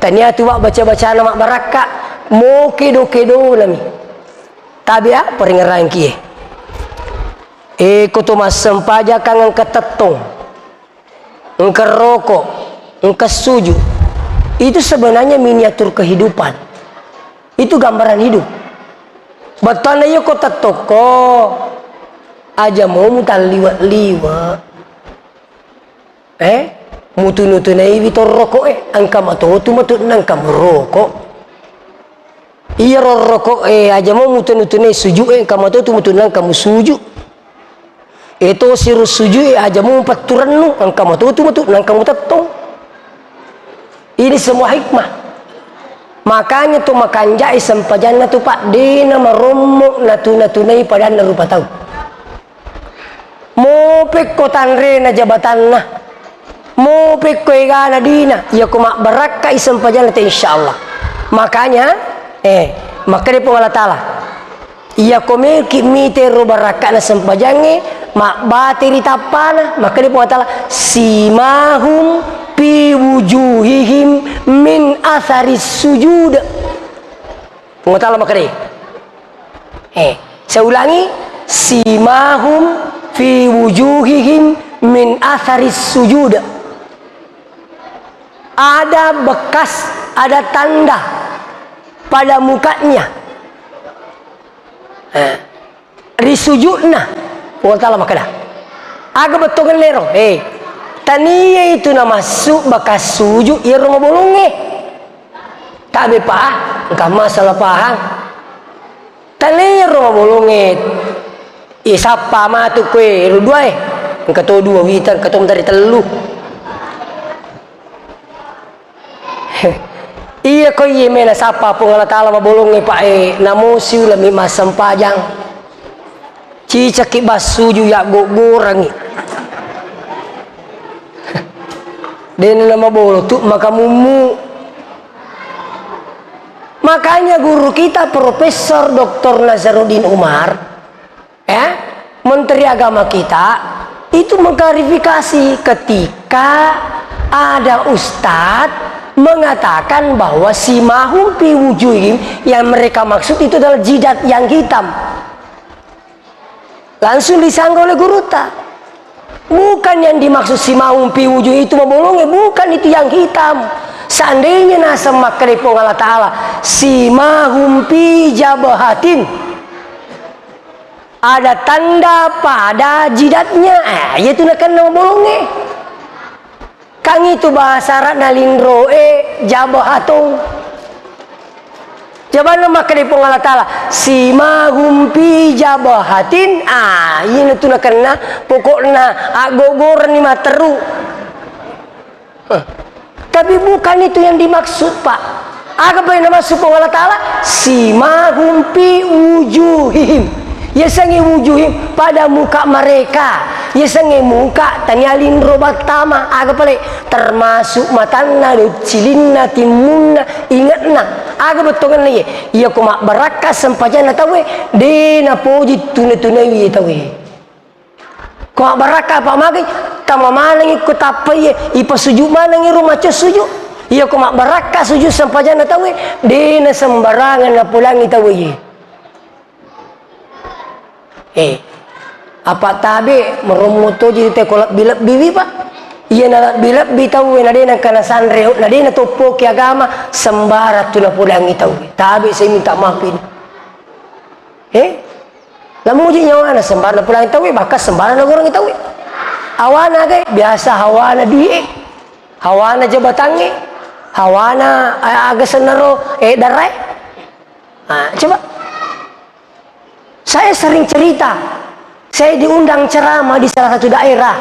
tania tu baca na mak baraka mo kedo nami tabi peringaran kie ko tu mas sempaja kang ketetong engke rokok engke suju itu sebenarnya miniatur kehidupan itu gambaran hidup batana yo kota toko aja mau mutal liwat mutu vitor rokok angka mato tu matut nangka merokok iya rokok aja mau mutu suju angka mato tu matut nangka musuju itu sirus suju aja mau paturan nu angka mato tu matut nangka mutatong. Ini semua hikmah. Makanya tuh makanjai sempajana tuh Pak dina maromok natunai pada rupa tahu. Mau pekko tanre na jabatan nah, mau pekko egana dina, ya kuma baraka sempajana tuh insyaallah. Makanya makanya pun Allah Ta'ala Ia komel kimite robaraka na sampajange mak bateri tapana maka dia mengatakan simahum fi wujuhihim min atharis sujud. Mengatakan maka dia. Saya ulangi, simahum fi wujuhihim min atharis sujud. Ada bekas, ada tanda pada mukanya. Risujudna wala maka dah agak betul kan lero tania itu nama masuk bekas sujud ia rumah bolonge tak bepa engkau masalah pahang tania rumah bolonge siapa matu kue dua engkau dua witan engkau dari telu iya kau iya mena siapa pun Allah Ta'ala mabolonge pak namo siulami masam pajang cicak basuju ya gorangi dan nama bolo tu maka mumu makanya guru kita Profesor Dr. Nazaruddin Umar Menteri Agama kita itu mengklarifikasi ketika ada ustadz mengatakan bahwa simahum fi wujuhihim yang mereka maksud itu adalah jidat yang hitam. Langsung disanggah oleh guru ta. Bukan yang dimaksud simahum fi wujuh itu membolongi, bukan itu yang hitam. Seandainya nasa makrifong Allah Ta'ala simahum fi jabahatin, ada tanda pada jidatnya, yaitu nak nama bolongi. Kang itu bahasa Arab nalindro jabahatong. Jabana makrifong Allah Ta'ala simahum fi jabahatin, ini tu nak kena pokoknya agogoran ni materu. Tapi bukan itu yang dimaksud pak. Apa yang dimaksud Allah Ta'ala simahum fi wujuhihim, ya sangi wujuhim pada muka mereka, ya sangi muka tanyalin robat tama aga pale termasuk matana cilinna timunna ingatna aga betongan ni ya kuma baraka sampajana tawe dena poji tune-tune tawe ko baraka pa magi tama manang ikut apa ye ipa sujud manang rumah ce sujud ya kuma baraka sujud sampajana tawe dena sembarangan na pulangi tawe ye apa tabe meromoto jadi tekolak bilap bibi pak iya na bilap bitaw na din ang kanasanre na din na topo ki agama sembara tu na pulang itaw tabe saya minta maafin lamu uji nyawa na sembara na pulang itaw bakas sembara na orang itaw awana gay biasa hawana duit hawana jabatangi hawana agasan naro daray coba. Saya sering cerita, saya diundang ceramah di salah satu daerah.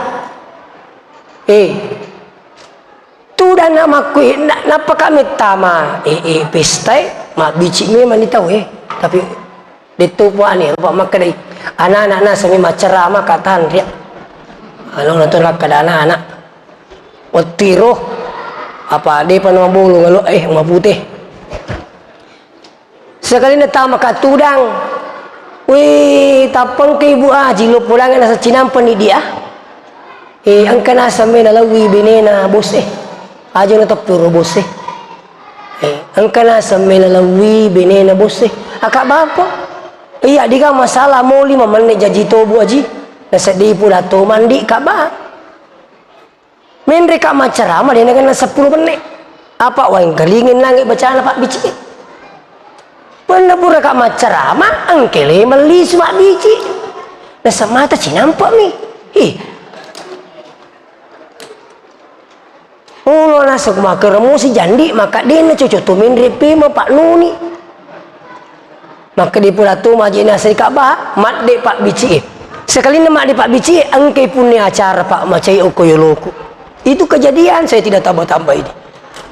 Tu dan nama kue, napa kami tama, pesta, mak bici memang ni tahu tapi itu puan ni, rupa mak kedai, anak-anak nas kami ceramah katahan dia, alang nonton lah kada anak-anak, otiroh, apa dia pernah bolu ngalu, mak putih. Sekali ni tama katudang. Wih, tapang ke ibu jilo pulangan nasa cinampan ni dia. Ang kanasa may nalawi binena bos ajo na tapuro bos ang kanasa may nalawi binena bos akak bapa. Iya di ka masalah mo 5 menit jaji tobu aji. Nasa di pula to mandi ka ba. Menre ka macarama dia na 10 menit. Apa wang galingin langit bacaan Pak Bici. Pernah pura kak macarama angkele melis mak biji nasa mata cinampak mi ulo nasa kumakeremu si jandi maka dia na cocok tumin repi ma Pak Nuni maka dia pula tu maji nasa kak bah mat de Pak Bici sekali nama de Pak Bici angke punya acara Pak macai okoyoloku itu kejadian saya tidak tambah-tambah ini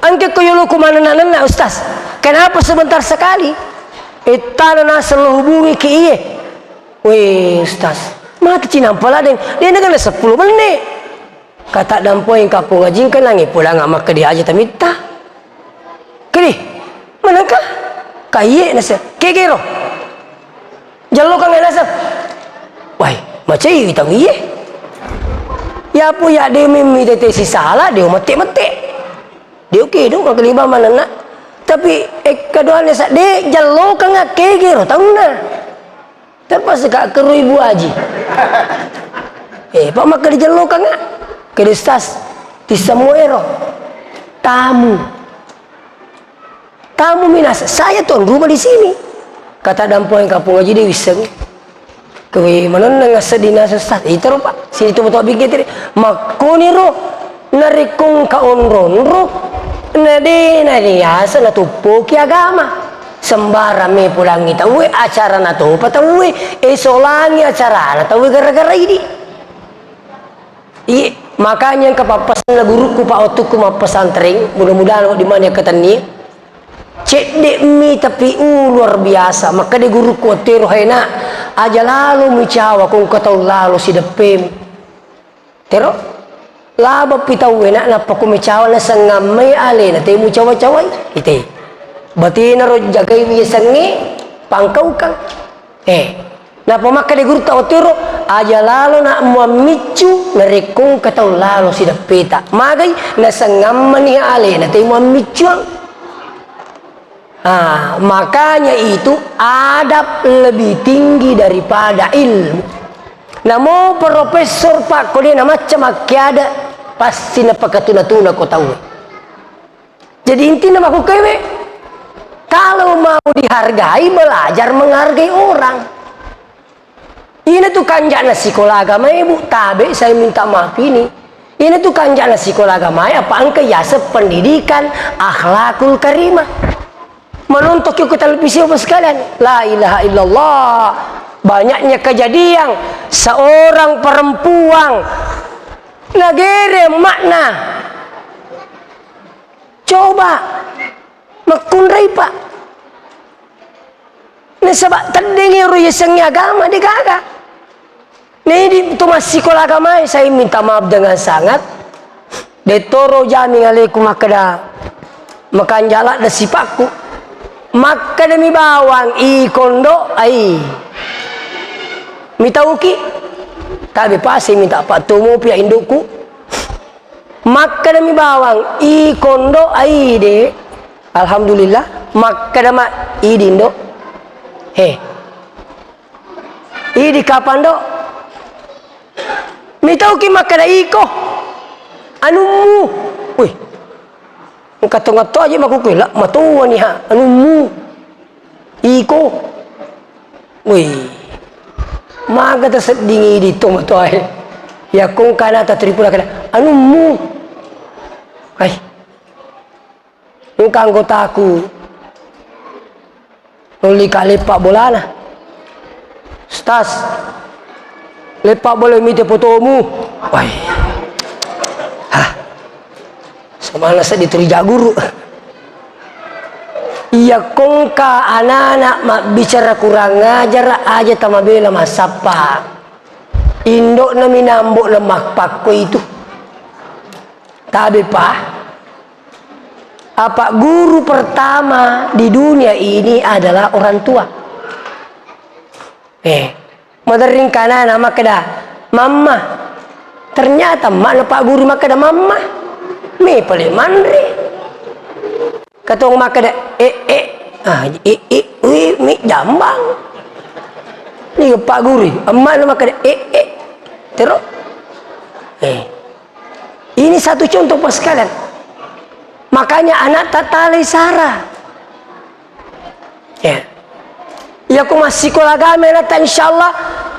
angke koyoloku mana nana ustaz kenapa sebentar sekali tanah nasa hubungi ke iye weh ustaz mati cinampala deng dia negara 10 menit kata dampo yang kapung ngajing kan langi pulang amak ke dia aja tamita kini manakah kaya nasa kegero Jalo kang nasa. Wah, macam itu iya. Ya pu ya dia mimi tete si salah dia mati. Dia okey dong kalau kelima mana nak. Tapi kedua ni dia jalo kang kege ro tahu na. Terpas kak keru ibu haji. Pak mak di jalo kang kedestas di semuero tamu minas saya tuan rumah di sini kata dampo yang kampung aja dia wiseng kewe mana nengah sedina sesat itu pak sini tu betul bikin tadi makoni ro narikung kaonron nade asa na tupoki agama sembara me pulang kita we acara na to patawe esolangi acara na tawe gara-gara ini makanya yang kepapasan na guruku pak otuku ma pesantren mudah-mudahan di mana ketani cek dek mi tapi luar biasa maka di guruku otero hena aja lalu micawa kung kataw lalu si depem tero laba pitaw wena na paku micawa na sangamay ale na tayo mucawa-caway ite bati na ro jagay mi sangi pangkaw kang na pamaka di guru ta otero aja lalu na mamicu na rekong kataw lalu si depeta magay na sangaman ni ale na tayo mamicu makanya itu adab lebih tinggi daripada ilmu. Nah mau profesor pak kau dia macam ada pasti na pakatuna-tuna kau tahu. Jadi intinya aku kewe kalau mau dihargai belajar menghargai orang. Ini tuh kanjana sekolah agama ibu tabe saya minta maaf ini. Ini tuh kanjana sekolah agama apa angka ya pendidikan akhlakul karimah. Menonton ke televisi apa sekalian la ilaha illallah banyaknya kejadian seorang perempuan nagere makna coba makundrai pak ini sebab terdengi ruyesengnya agama di kagak ini di masih sekolah agama saya minta maaf dengan sangat detoro jami alaikum makada makan jalak da sipakku maka demi bawang i kondo ai minta uki tapi pasti minta pak tumu pia indukku maka demi bawang i kondo ai de alhamdulillah maka dama i dindo i di kapan do minta uki maka da iko anumu wih ngato-ngato aja makukila matuwa niha anu mu iko wih maga tersedingi dito matuwa ya kung kana tatripula kana anu mu ay yung kanggotaku nuli ka lepak bola na stas lepak bola mite potomu ay mana saya diterija guru iya kongka anak-anak bicara kurang ngajar aja tamabela masapa indok na minambok lemak pakko itu tapi pak apa guru pertama di dunia ini adalah orang tua modern kana nama keda mama ternyata mak pak guru makada mama me paling mandri katong maka mi jambang ni pak guru emak maka terus ini satu contoh pas sekalian makanya anak tatali sara ya aku masih sekolah agama nata insyaallah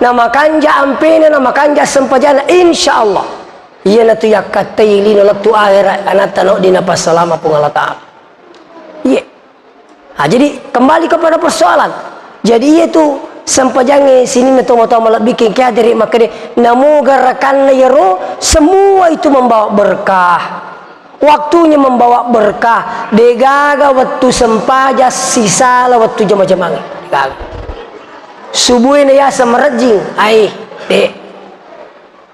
nama kanja ampena nama kanja sempajana insyaallah iya natu yakatai lino laktu akhirat anak tanok di napas selama Allah Ta'ala iya jadi kembali kepada persoalan jadi iya tu sempajangi sini natu-natu malah bikin kaya dari maka dia namu garakan yero semua itu membawa berkah waktunya membawa berkah degaga waktu sempaja sisa lah waktu jama-jama subuh ini ya semerjing dek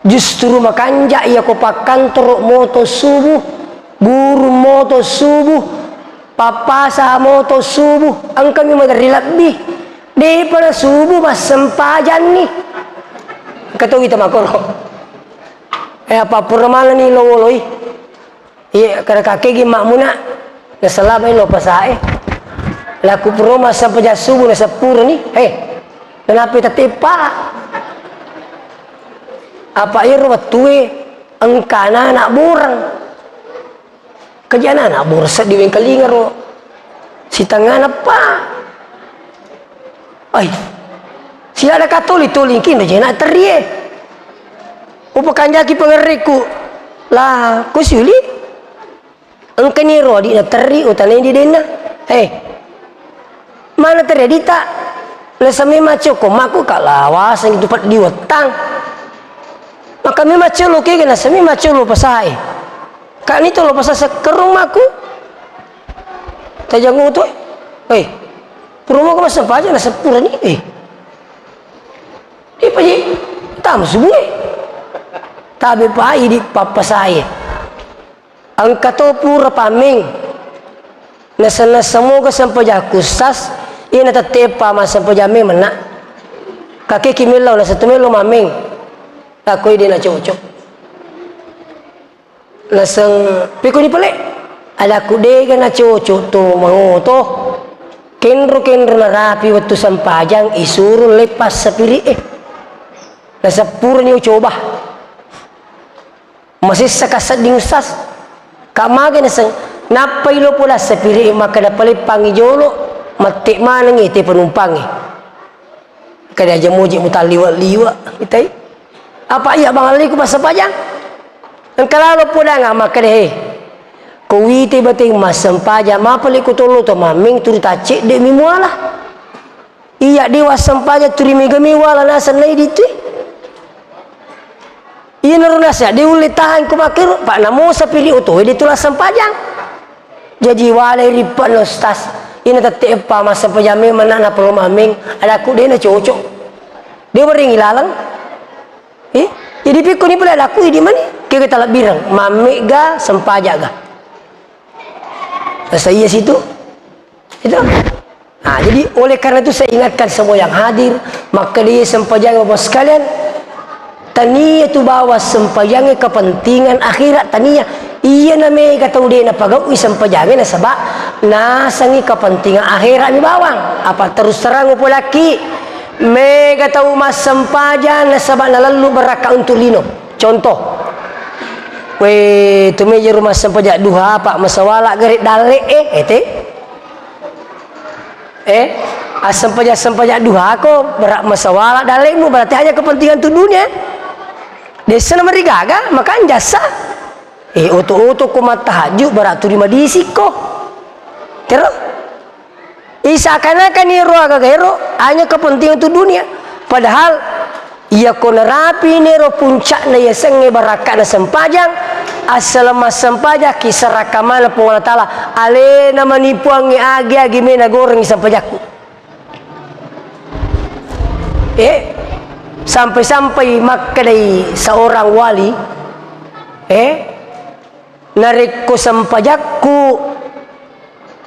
justru makanja ia ko pakantor moto subuh guru moto subuh papa sa moto subuh ang kami madari lebih Di pada subuh mas sempajan nih. Kata kita makoro. Apa purnamana ni lowoloi. Iya kada kakek mak muna. Na selama ini lo pasae. Laku purnama sampai subuh na sepuluh nih. Kenapa tetepa? Apa iro watue engkana anak borang. Kejana anak borsa di wengkalingar ro. Si tangan apa? Ay. Sila ada katuli-tuli kini jena terie. Upakan jaki pengeriku. Lah, kusuli. Engkani ro di na teri utane di dena. Mana terjadi tak? Lesami maco ko maku kalawas yang itu pat diwetang. Maka mi maco lo ke na sami maco lo pasai. Kan itu lo pasai sekerung maku. Tajang uto. Promo ko masa paja na sepura ni. Di paji tam subuh. Tabi pa di papasai. Ang katopu rapaming. Nasana semoga sampai jakusas ina tetepa masa pejame mana kaki kimilau na satu melo maming aku ide na cocok lasang piku ni pale ala kudega na cocok to mangoto kenro na rapi waktu sampajang isuru lepas sapiri na sapura ni coba masih sakasad ding usas kamaga na sang napay lo pula sapiri maka napali pangijolo matik mana ngiti penumpang kada aja muji mutaliwa-liwa itai apa iya bang ali ku masa pajang engkalalo pula nga makade kuwiti bating masam pajang mapali ku tolo to maming turi tacik de mimuala iya dewa sampaja turi migami wala nasan nai ditu iya narunasa de uli tahan ku makir pak namo sapili uto ditulas sampajang jadi wala ripan ustaz ina tetepa masa pejame mana na perlu maming ada aku dia na cocok dia bering ilalang jadi pikun ni pula aku di mana kita talak birang mami ga sempaja ga saya situ itu jadi oleh karena itu saya ingatkan semua yang hadir maka dia sempajang bapak sekalian tania itu bawa sempajangnya kepentingan akhirat tania iya namanya kata dia na pagawi sempajangnya na sabak nasangi kepentingan akhirat ni bawang apa terus terang upo laki mega tahu mas sempajang na sabak na lalu beraka untuk lino contoh tu meja rumah sempajak duha pak masawala gerik dale sempajak duha ko berak masawala dale mu berarti hanya kepentingan tu dunia desa nama rigaga makan jasa oto-oto ko matahaju berak tu di madisiko terus isakanakan ni roa gagero hanya kepentingan untuk dunia padahal ia kona rapi ni ro puncak na yasenge baraka na sempajang asal mas sempajak kisah rakamana po Allah Ta'ala ale na manipuang agi mena goreng sempajakku sampai-sampai makadai seorang wali narik ko sempajakku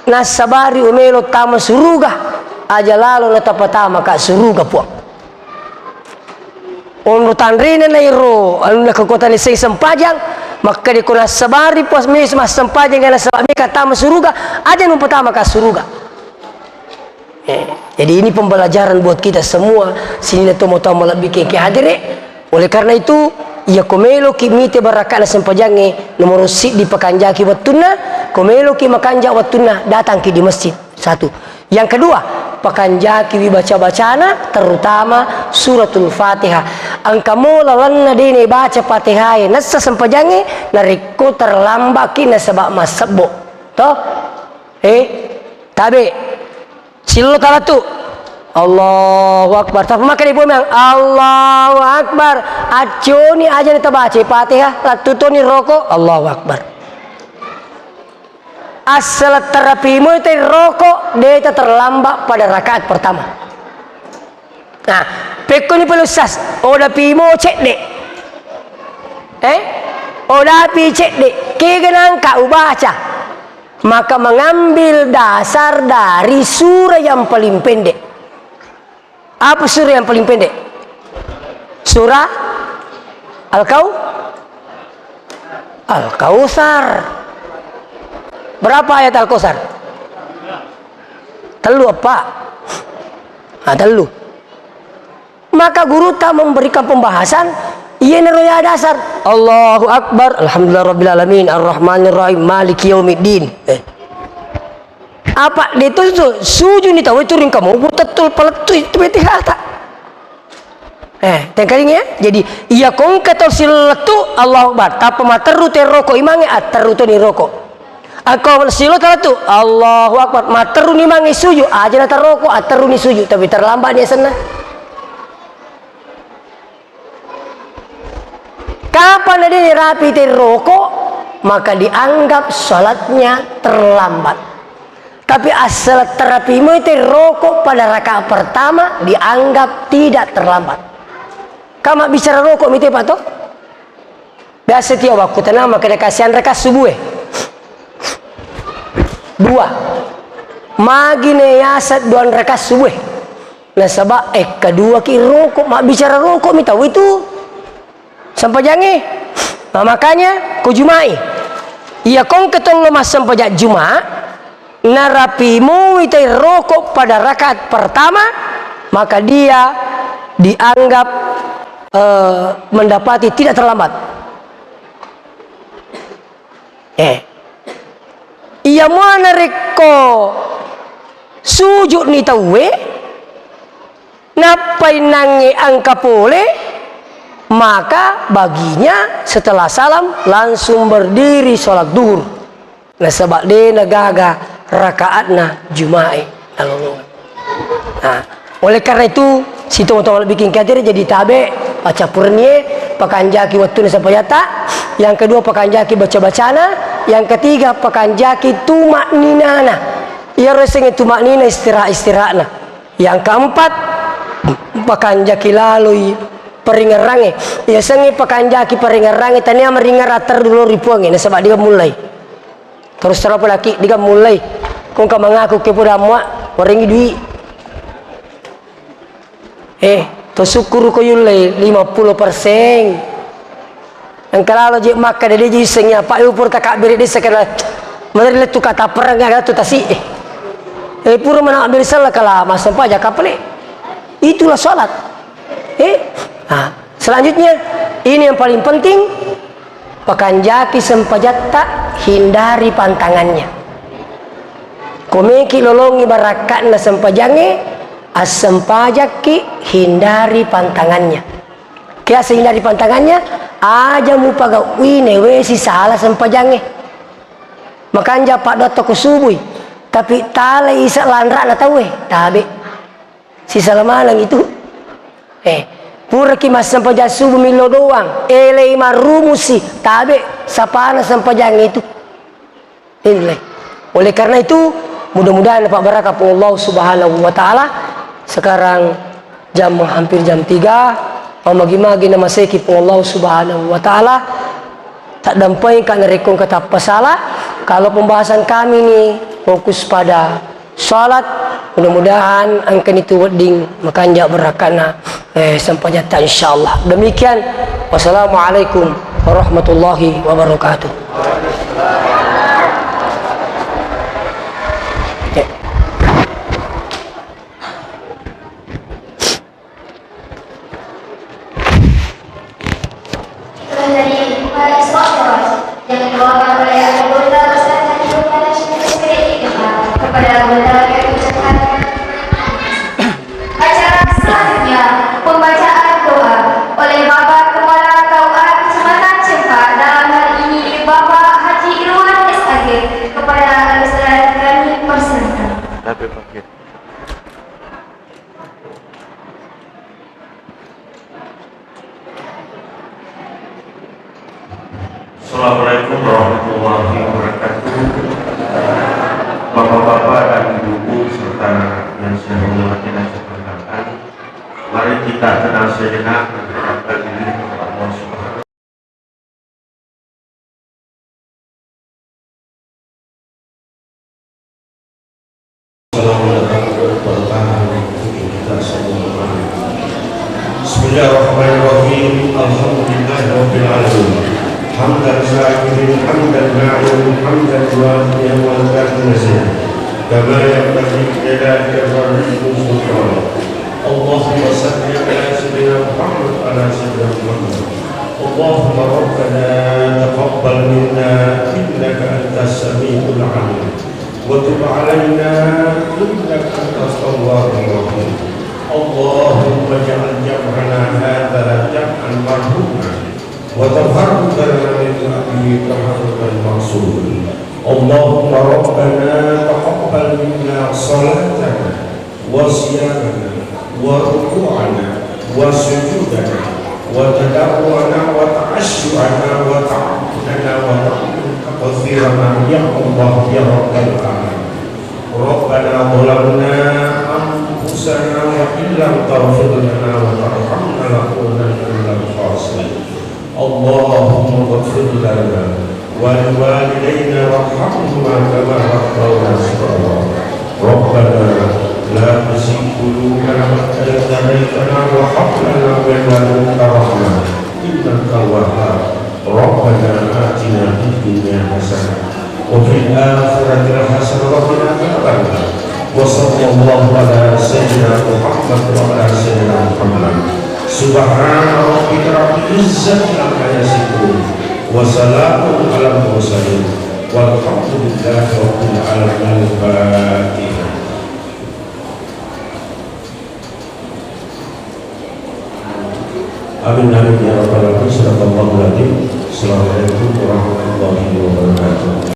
nasabari umelo tama suruga aja lalu natapatama ka suruga po ono tanrina na iro anu nakakota ni say sempajang maka di ko nasabari po mes mas sempajang na nasabi ka tama suruga aja nung patama ka suruga jadi ini pembelajaran buat kita semua sini na tumo tamu bikin ki hadire oleh karena itu ia komelo ki mite baraka na sempajange nomor sit di pakanjaki watuna komelo ki makanja watuna datang ki di masjid satu yang kedua pakanjaki baca-bacana terutama suratul Fatihah angkamo lawan na dini baca Fatihah nasa sempajange nariko terlambat ki na sabak masabo toh tabe silo talatu Allahu Akbar. Tapi makan ibu memang Allahu Akbar. Aco ni aja kita baca Fatihah. Latuto ni rokok Allahu Akbar. Asal terapimu itu rokok dia terlambat pada rakaat pertama. Nah, pekon ni pelusas. Oda pimo cek dek. Oda pi cek dek. Kegenang kau baca. Maka mengambil dasar dari surah yang paling pendek. Apa surah yang paling pendek? Surah Al-Kautsar. Berapa ayat Al-Kautsar? Telu apa? Telu. Maka guru tak memberikan pembahasan, iya neroya dasar. Allahu Akbar, Alhamdulillah Rabbil Alamin, Ar-Rahmanir Rahim, Maliki Yaumiddin. Apa dia itu sujud ni tahu itu ring kamu betul peletu itu beti kata. Tengkalinya jadi iya kong kata silatu Allahu Akbar tapi materu teroko imange ateru tu ni roko. Aku silo tu Allahu Akbar materu ni mangi sujud aja na teroko ateru ni sujud tapi terlambat dia sana. Kapan ada ni rapi teroko maka dianggap salatnya terlambat. Tapi asal terapimu itu rokok pada rakaat pertama dianggap tidak terlambat. Kamu bicara rokok itu apa tuh? Biasa tiap waktu tenang maka kasihan rakaat subuh. Dua. Magi neyasat dua rakaat subuh. Nah sebab kedua ki rokok mak bicara rokok minta itu sampai jange. Nah makanya ku jumai. Iya kong ketong lemas sampai jak Jumat. Narapimu itu rokok pada rakaat pertama maka dia dianggap mendapati tidak terlambat. Ia mana reko sujud ni tahu napai nangi angka pole maka baginya setelah salam langsung berdiri sholat duhur. Nah sebab dia nagaga rakaatna Juma'i. Nah, oleh karena itu si teman-teman bikin kadir jadi tabe baca purnie pakanjaki waktu sampai yata. Yang kedua pakanjaki baca-bacana. Yang ketiga pakanjaki tumak ninana. Ya reseng tumak nina istirahat-istirahatna. Yang keempat pakanjaki lalui peringerange. Ya sengi pakanjaki peringerange tania meringar atar dulu ripuange. Nah sebab dia mulai. Terus terapa laki dia mulai kung ka mengaku kepada muak waringi duit to syukur ko yulay 50%. Ang kalalo je maka dia je isengnya pak upur kakak beri dia sekala madari tu kata perang tu tasi pura mana ambil salah kala masa paja kapale itulah salat. Selanjutnya ini yang paling penting pakanjaki sempajatta hindari pantangannya. Komeki lolongi barakatna sempajange asempajaki hindari pantangannya. Kaya hindari pantangannya aja mu paga wine wesi salah sempajange. Makanja pak doto kusubui tapi tale isa landra na tawe tabe. Si salamalang itu pura ki mas sampajan subuh milo doang elei marumusi tabe sapana sampajange itu. Ini oleh karena itu mudah-mudahan dapat barakah Allah Subhanahu wa taala. Sekarang hampir jam 3. Magi-magi nama seki Allah Subhanahu wa taala. Tak dampai kan rekong kata pasalah. Kalau pembahasan kami ini fokus pada salat, mudah-mudahan angkan itu wedding makanja berakana sampai jata insyaallah. Demikian wassalamualaikum warahmatullahi wabarakatuh.
Assalamualaikum warahmatullahi wabarakatuh. Bapak-bapak dan ibu-ibu serta yang saya hormati dan saya banggakan, mari kita tenang sejenak mendekatkan diri kepada Allah Subhanahu. Assalamualaikum warahmatullahi wabarakatuh. alhamdulillahi rabbil alamin. Hamdan syakirin, hamdan na'imin, hamdan wasi'an wa al-kafirin. Kama yanbaghi li jalali wajhika sultan. Allahumma salli ala sayyidina Muhammad ala sayyidina Muhammad. Allahumma rabbana taqabbal minna innaka antas samiul alim. Wa tub alaina innaka antat tawwabur rahim. Allahumma ij'al jam'ana hadza jam'an marhuman wa tafarraqana min ba'dihi tafarruqan maqsudan. Allahumma rabbana taqabbal minna salatana wa siyamana wa ruku'ana wa sujudana wa tadarru'ana wa ta'asyu'ana wa ta'abudana wa ta'amuka kathirana ya Allah ya Rabbal alamin. Rabbana zalamna anfusana wa illam taghfir lana wa tarhamna lanakunanna minal khasirin. Allahumma ighfir lana wa liwalidayna warhamhuma kama rabbawna shighara. Rabbana la tuzigh qulubana ba'da idh hadaytana wa hab lana min ladunka rahmah innaka wahhab. Rabbana atina fid dunya hasanah wa fil akhirati hasanah wa qina adzabannar. Wa sallallahu ala sayyidina Muhammad wa ala sayyidina Muhammad. Subhana rabbika rabbil izzati amma yasifun wa salamun alal mursalin walhamdulillahi rabbil alamin. Al-Fatihah. Amin amin ya rabbal alamin. Assalamualaikum warahmatullahi wabarakatuh.